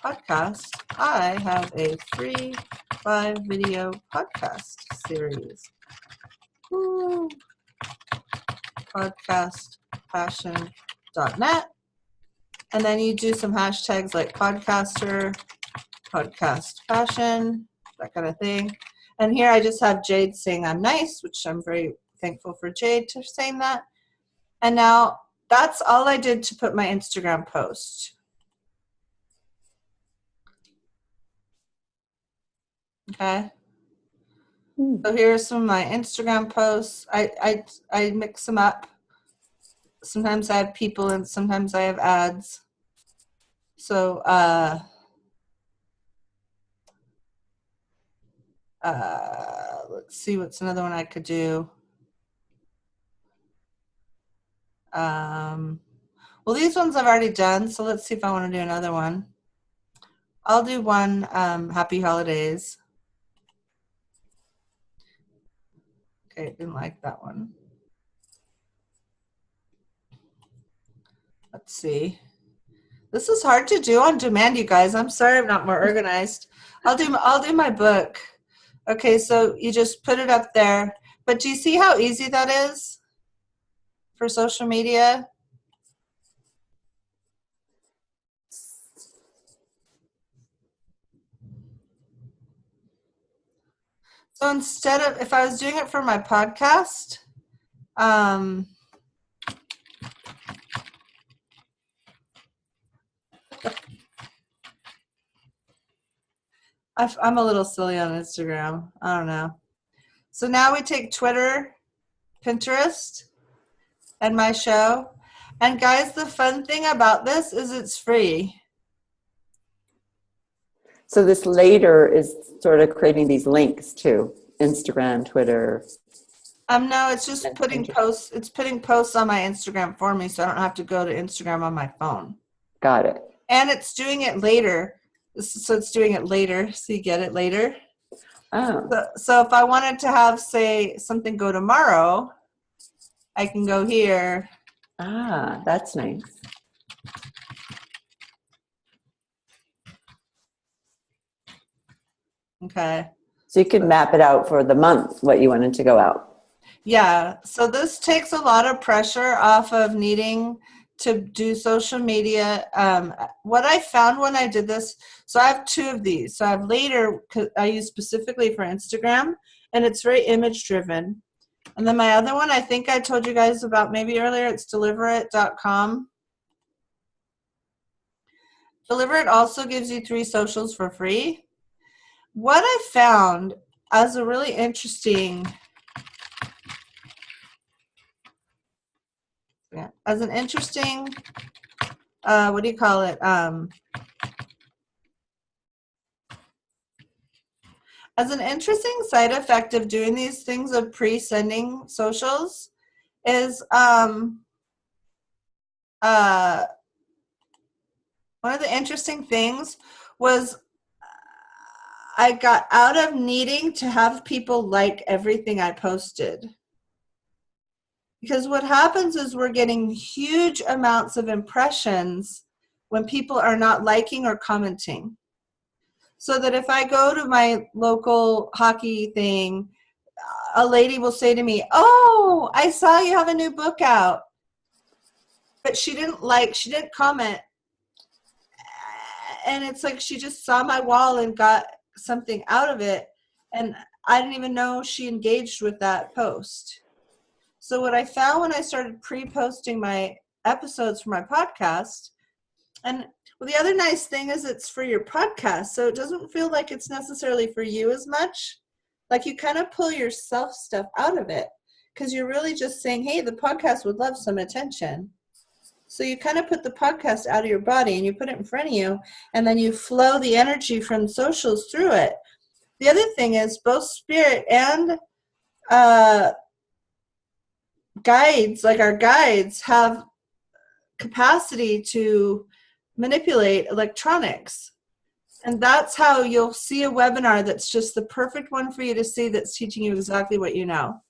podcast, I have a free 5-video podcast series. Woo. Podcastpassion.net. And then you do some hashtags like podcaster, podcast passion, that kind of thing. And here I just have Jade saying I'm nice, which I'm very thankful for Jade for saying that. And now that's all I did to put my Instagram post. Okay. So here's some of my Instagram posts. I mix them up. Sometimes I have people and sometimes I have ads. So let's see what's another one I could do. Well, these ones I've already done, so let's see if I want to do another one. I'll do one, happy holidays. Okay, didn't like that one. Let's see. This is hard to do on demand, you guys. I'm sorry I'm not more organized. I'll do my book. Okay, so you just put it up there. But do you see how easy that is for social media? So instead of, if I was doing it for my podcast, I'm a little silly on Instagram. I don't know. So now we take Twitter, Pinterest, and my show. And guys, the fun thing about this is it's free. So this later is sort of creating these links to Instagram, Twitter. No, it's just putting posts. It's putting posts on my Instagram for me, so I don't have to go to Instagram on my phone. Got it. And it's doing it later. So it's doing it later. So you get it later. Oh. So if I wanted to have, say, something go tomorrow, I can go here. Ah, that's nice. Okay. So you could map it out for the month, what you wanted to go out. Yeah. So this takes a lot of pressure off of needing to do social media. What I found when I did this, so I have 2 of these. So I have later, I use specifically for Instagram, and it's very image driven. And then my other one, I think I told you guys about maybe earlier, it's deliverit.com. Deliverit also gives you 3 socials for free. What I found as a really interesting, what do you call it? As an interesting side effect of doing these things of pre-sending socials is one of the interesting things was I got out of needing to have people like everything I posted. Because what happens is we're getting huge amounts of impressions when people are not liking or commenting. So that if I go to my local hockey thing, a lady will say to me, "Oh, I saw you have a new book out." But she didn't comment. And it's like she just saw my wall and got something out of it. And I didn't even know she engaged with that post. So what I found when I started pre-posting my episodes for my podcast, and well, the other nice thing is it's for your podcast, so it doesn't feel like it's necessarily for you as much. Like you kind of pull yourself stuff out of it because you're really just saying, hey, the podcast would love some attention. So you kind of put the podcast out of your body and you put it in front of you, and then you flow the energy from socials through it. The other thing is both spirit and guides, like our guides, have capacity to manipulate electronics. And that's how you'll see a webinar that's just the perfect one for you to see, that's teaching you exactly what you know.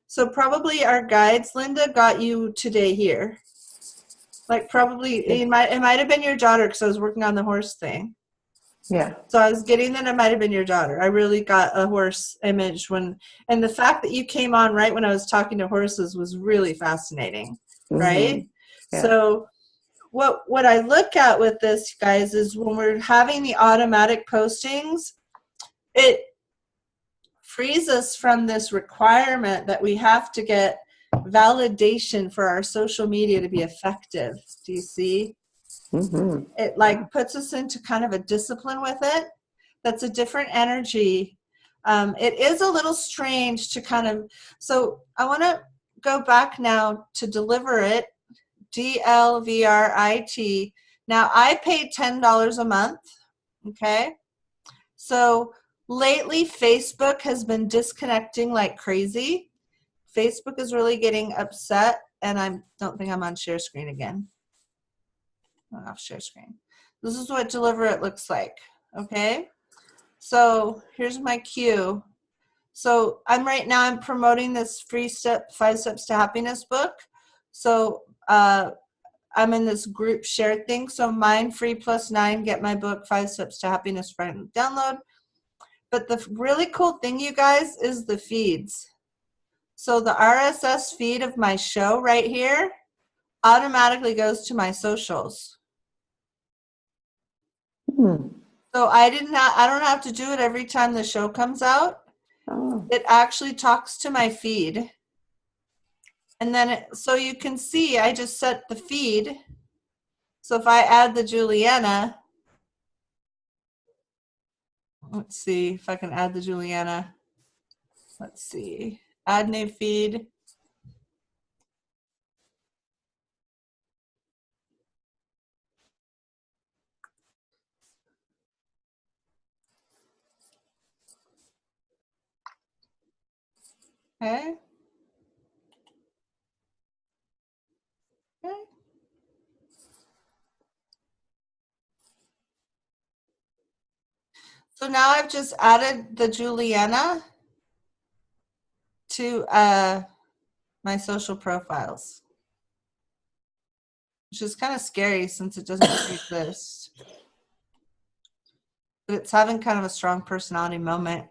So probably our guides, Linda, got you today here. Like probably, it might have been your daughter because I was working on the horse thing. Yeah. So I was getting that it might have been your daughter. I really got a horse image and the fact that you came on right when I was talking to horses was really fascinating, right? Yeah. So what I look at with this, guys, is when we're having the automatic postings, it frees us from this requirement that we have to get validation for our social media to be effective. Do you see? Mm-hmm. It like puts us into kind of a discipline with it. That's a different energy. It is a little strange to kind of, so I want to go back now to Deliverite, DLVRIT. Now I pay $10 a month. Okay. So lately Facebook has been disconnecting like crazy. Facebook is really getting upset, and I don't think I'm on share screen again. I'm off share screen. This is what Deliverite looks like, okay? So here's my cue. So I'm promoting this free 5 Steps to Happiness book. So I'm in this group share thing. So mine free +9, get my book 5 Steps to Happiness for download. But the really cool thing, you guys, is the feeds. So the RSS feed of my show right here automatically goes to my socials. So I don't have to do it every time the show comes out. Oh. It actually talks to my feed. And then, so you can see, I just set the feed. So if I add the Juliana, let's see if I can add the Juliana. Let's see, add new feed. Okay. Okay. So now I've just added the Juliana to my social profiles, which is kind of scary since it doesn't exist. But it's having kind of a strong personality moment.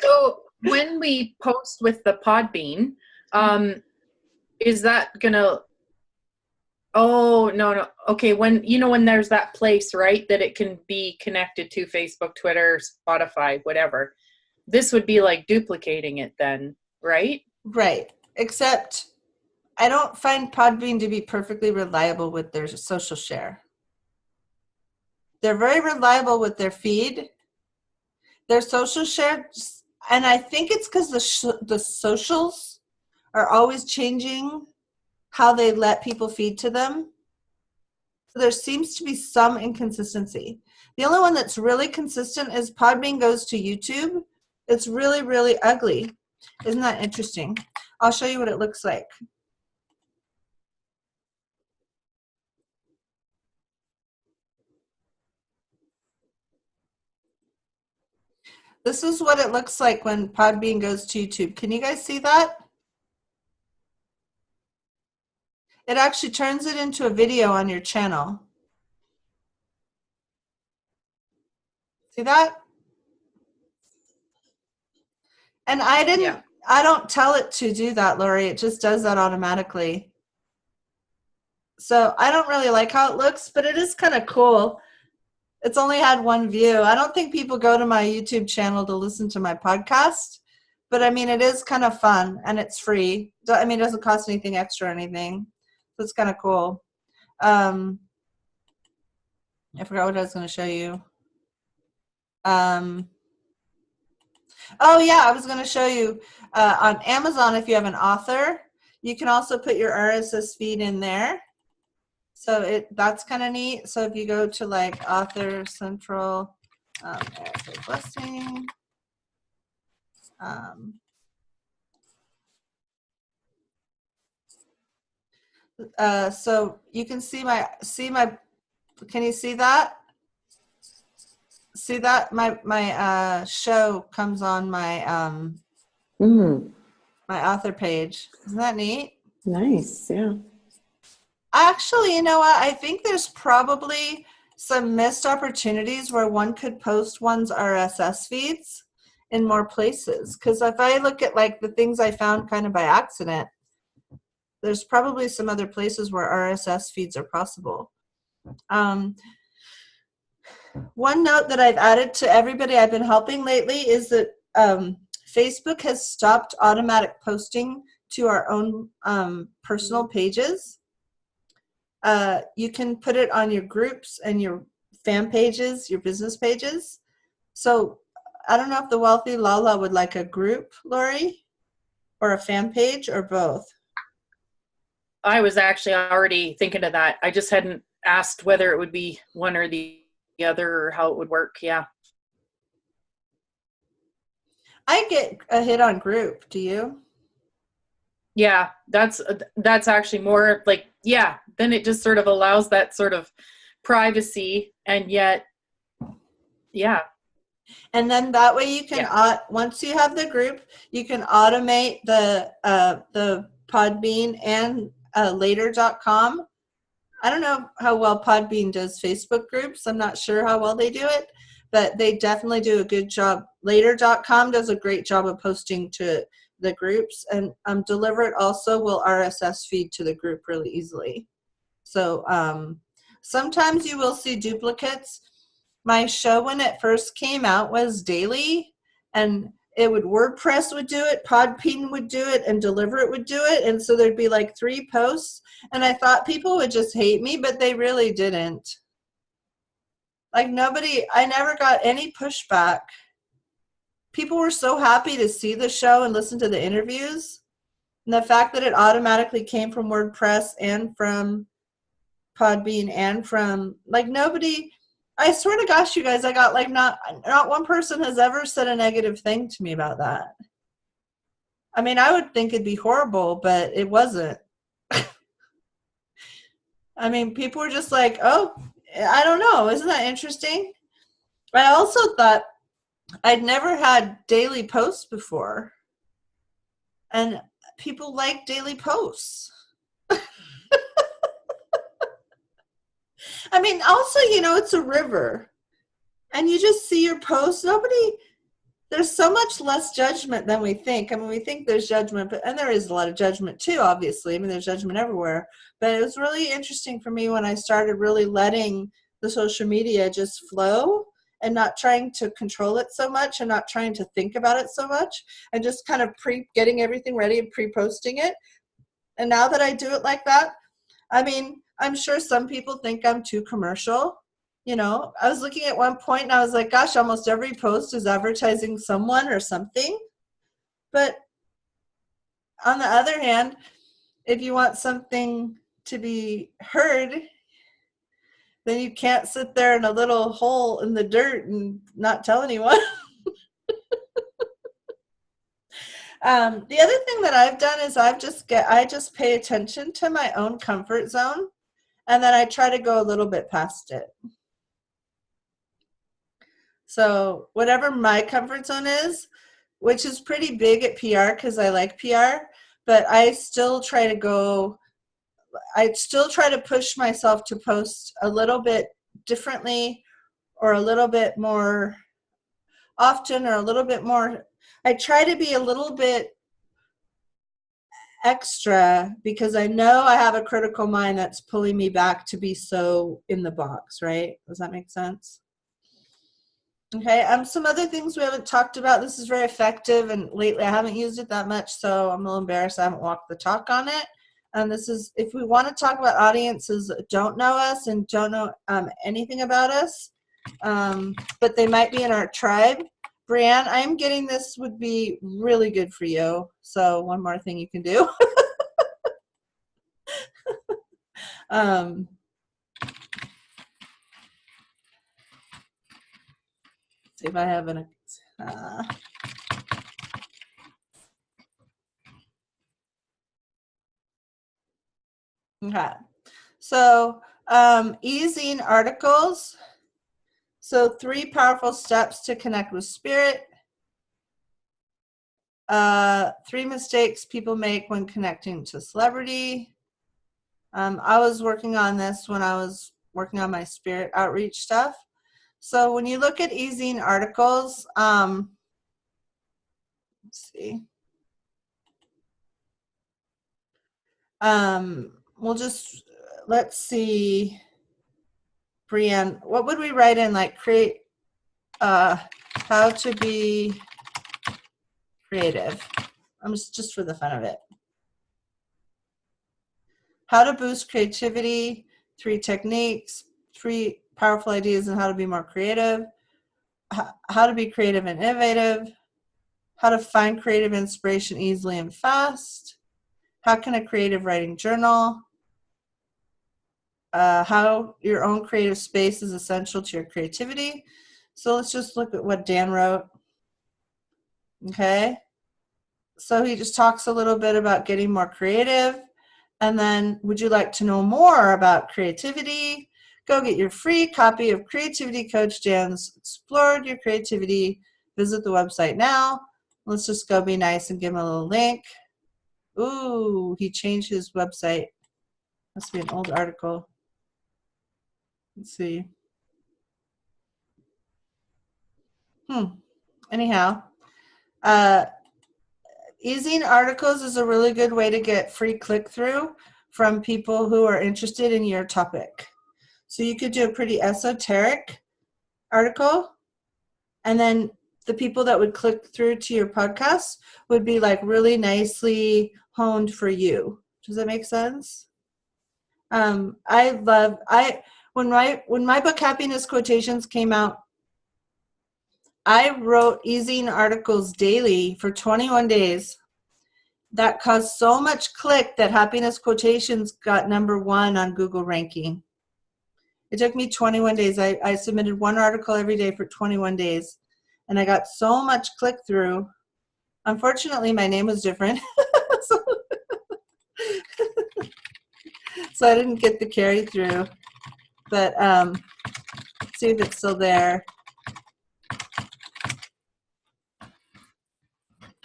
So when we post with the Podbean, is that gonna? Oh no. Okay, when there's that place, right, that it can be connected to Facebook, Twitter, Spotify, whatever. This would be like duplicating it then, right? Right. Except I don't find Podbean to be perfectly reliable with their social share. They're very reliable with their feed. Their social share, and I think it's because the socials are always changing how they let people feed to them. So there seems to be some inconsistency. The only one that's really consistent is Podbean goes to YouTube. It's really, really ugly. Isn't that interesting? I'll show you what it looks like. This is what it looks like when Podbean goes to YouTube. Can you guys see that? It actually turns it into a video on your channel. See that? And I don't tell it to do that, Lori. It just does that automatically. So I don't really like how it looks, but it is kind of cool. It's only had one view. I don't think people go to my YouTube channel to listen to my podcast, but I mean, it is kind of fun and it's free. I mean, it doesn't cost anything extra or anything. So it's kind of cool. I forgot what I was going to show you. Oh yeah, I was going to show you on Amazon, if you have an author, you can also put your RSS feed in there. So that's kind of neat. So if you go to like Author Central, Blessing, so you can see my, can you see that? See that? My show comes on my, my author page. Isn't that neat? Nice, yeah. Actually, you know what? I think there's probably some missed opportunities where one could post one's RSS feeds in more places. Because if I look at like the things I found kind of by accident, there's probably some other places where RSS feeds are possible. One note that I've added to everybody I've been helping lately is that Facebook has stopped automatic posting to our own personal pages. You can put it on your groups and your fan pages, your business pages. So I don't know if the Wealthy Lala would like a group, Lori, or a fan page, or both. I was actually already thinking of that. I just hadn't asked whether it would be one or the other or how it would work. Yeah. I get a hit on group. Do you? Yeah, that's actually more like, yeah, then it just sort of allows that sort of privacy, and yet, yeah. And then that way you can, once you have the group, you can automate the Podbean and later.com. I don't know how well Podbean does Facebook groups. I'm not sure how well they do it, but they definitely do a good job. Later.com does a great job of posting to the groups, and Deliver It also will RSS feed to the group really easily. So sometimes you will see duplicates. My show when it first came out was daily, and WordPress would do it, Podbean would do it, and Deliver It would do it, and so there'd be like 3 posts, and I thought people would just hate me, but they really didn't. Like I never got any pushback. People were so happy to see the show and listen to the interviews. And the fact that it automatically came from WordPress and from Podbean and from, like, nobody, I swear to gosh, you guys, I got like not one person has ever said a negative thing to me about that. I mean, I would think it'd be horrible, but it wasn't. I mean, people were just like, oh, I don't know. Isn't that interesting? I also thought I'd never had daily posts before, and people like daily posts. I mean, also, it's a river, and you just see your posts. There's so much less judgment than we think. I mean, we think there's judgment, and there is a lot of judgment too, obviously. I mean, there's judgment everywhere. But it was really interesting for me when I started really letting the social media just flow and not trying to control it so much and not trying to think about it so much, and just kind of getting everything ready and pre-posting it. And now that I do it like that, I mean, I'm sure some people think I'm too commercial. I was looking at one point and I was like, gosh, almost every post is advertising someone or something. But on the other hand, if you want something to be heard, then you can't sit there in a little hole in the dirt and not tell anyone. The other thing that I've done is I just pay attention to my own comfort zone, and then I try to go a little bit past it. So whatever my comfort zone is, which is pretty big at PR because I like PR, but I still try to push myself to post a little bit differently or a little bit more often or a little bit more. I try to be a little bit extra because I know I have a critical mind that's pulling me back to be so in the box, right? Does that make sense? Okay, some other things we haven't talked about. This is very effective, and lately I haven't used it that much, so I'm a little embarrassed I haven't walked the talk on it. And this is, if we want to talk about audiences that don't know us and don't know anything about us, but they might be in our tribe. Brianne, I'm getting this would be really good for you. So one more thing you can do. See if I have an. Okay. So easing articles. So 3 powerful steps to connect with spirit. 3 mistakes people make when connecting to celebrity. I was working on this when I was working on my spirit outreach stuff. So when you look at easing articles, let's see. Let's see, Brianne, what would we write in, like create, how to be creative? I'm just for the fun of it. How to boost creativity, 3 techniques, 3 powerful ideas on how to be more creative, how to be creative and innovative, how to find creative inspiration easily and fast, how can a creative writing journal, how your own creative space is essential to your creativity. So let's just look at what Dan wrote. Okay. So he just talks a little bit about getting more creative. And then, would you like to know more about creativity? Go get your free copy of Creativity Coach Dan's Explored Your Creativity. Visit the website now. Let's just go be nice and give him a little link. Ooh, he changed his website. Must be an old article. Let's see. Anyhow, easing articles is a really good way to get free click-through from people who are interested in your topic. So you could do a pretty esoteric article, and then the people that would click through to your podcast would be like really nicely honed for you. Does that make sense? When my book Happiness Quotations came out, I wrote easing articles daily for 21 days. That caused so much click that Happiness Quotations got #1 on Google ranking. It took me 21 days. I submitted 1 article every day for 21 days, and I got so much click through. Unfortunately, my name was different. So I didn't get the carry through, but see if it's still there.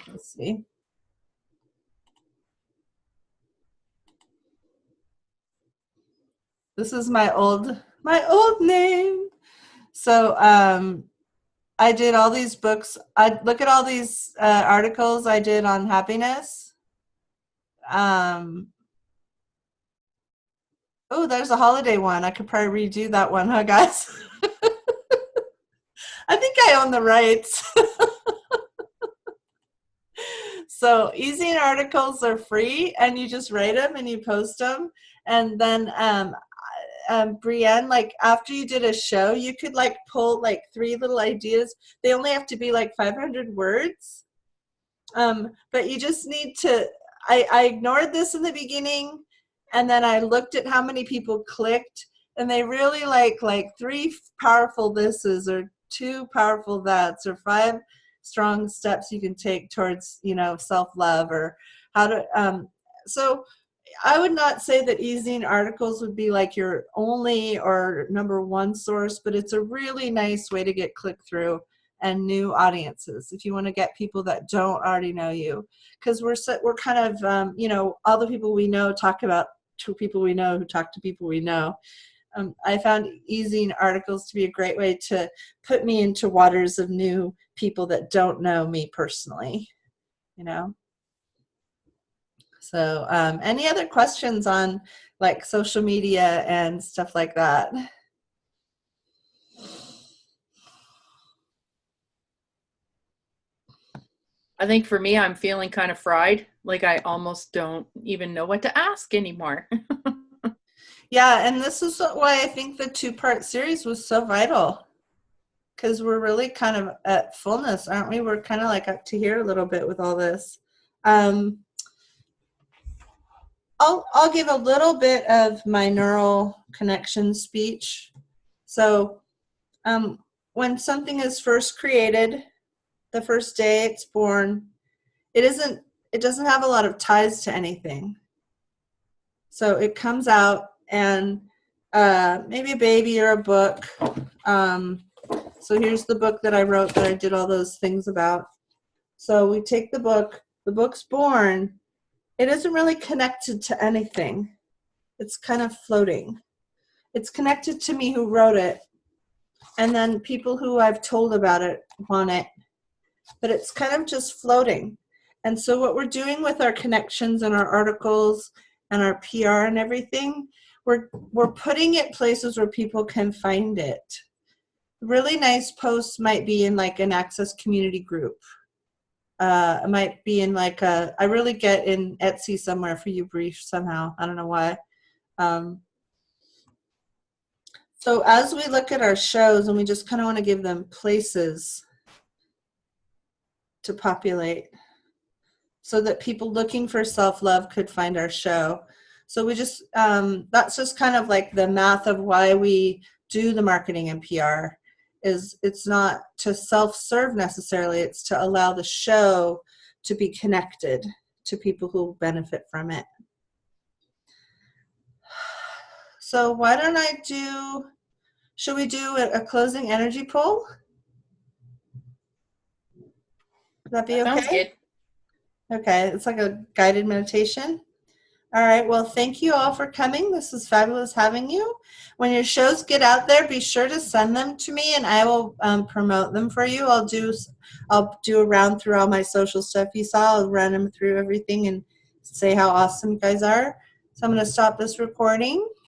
Let's see. This is my old name. So I did all these books. I look at all these articles I did on happiness. Oh, there's a holiday one. I could probably redo that one, huh, guys? I think I own the rights. So easing articles are free, and you just write them and you post them. And then Brianne, like after you did a show, you could like pull like 3 little ideas. They only have to be like 500 words. But you just need to, I ignored this in the beginning, and then I looked at how many people clicked, and they really like 3 powerful thises or 2 powerful that's or 5 strong steps you can take towards, self-love, or how to, so I would not say that e-zine articles would be like your only or number one source, but it's a really nice way to get click through and new audiences if you want to get people that don't already know you, because we're kind of all the people we know talk about to people we know who talk to people we know. I found e-zine articles to be a great way to put me into waters of new people that don't know me personally, So any other questions on like social media and stuff like that? I think for me, I'm feeling kind of fried. Like I almost don't even know what to ask anymore. Yeah, and this is why I think the 2-part series was so vital, because we're really kind of at fullness, aren't we? We're kind of like up to here a little bit with all this. I'll give a little bit of my neural connection speech. So when something is first created, the first day it's born, it doesn't have a lot of ties to anything. So it comes out and maybe a baby or a book. So here's the book that I wrote that I did all those things about. So we take the book's born. It isn't really connected to anything. It's kind of floating. It's connected to me who wrote it, and then people who I've told about it want it, but it's kind of just floating. And so what we're doing with our connections and our articles and our PR and everything, we're putting it places where people can find it. Really nice posts might be in like an Access community group. It might be in like I really get in Etsy somewhere for you, Brief, somehow. I don't know why. So as we look at our shows, and we just kind of want to give them places to populate so that people looking for self-love could find our show. So we just, that's just kind of like the math of why we do the marketing and PR. Is it's not to self-serve necessarily, it's to allow the show to be connected to people who benefit from it. So why don't should we do a closing energy poll? Would that be okay? Sounds good. Okay, it's like a guided meditation. All right, well, thank you all for coming. This is fabulous having you. When your shows get out there, be sure to send them to me, and I will promote them for you. I'll do a round through all my social stuff you saw. I'll run them through everything and say how awesome you guys are. So I'm going to stop this recording.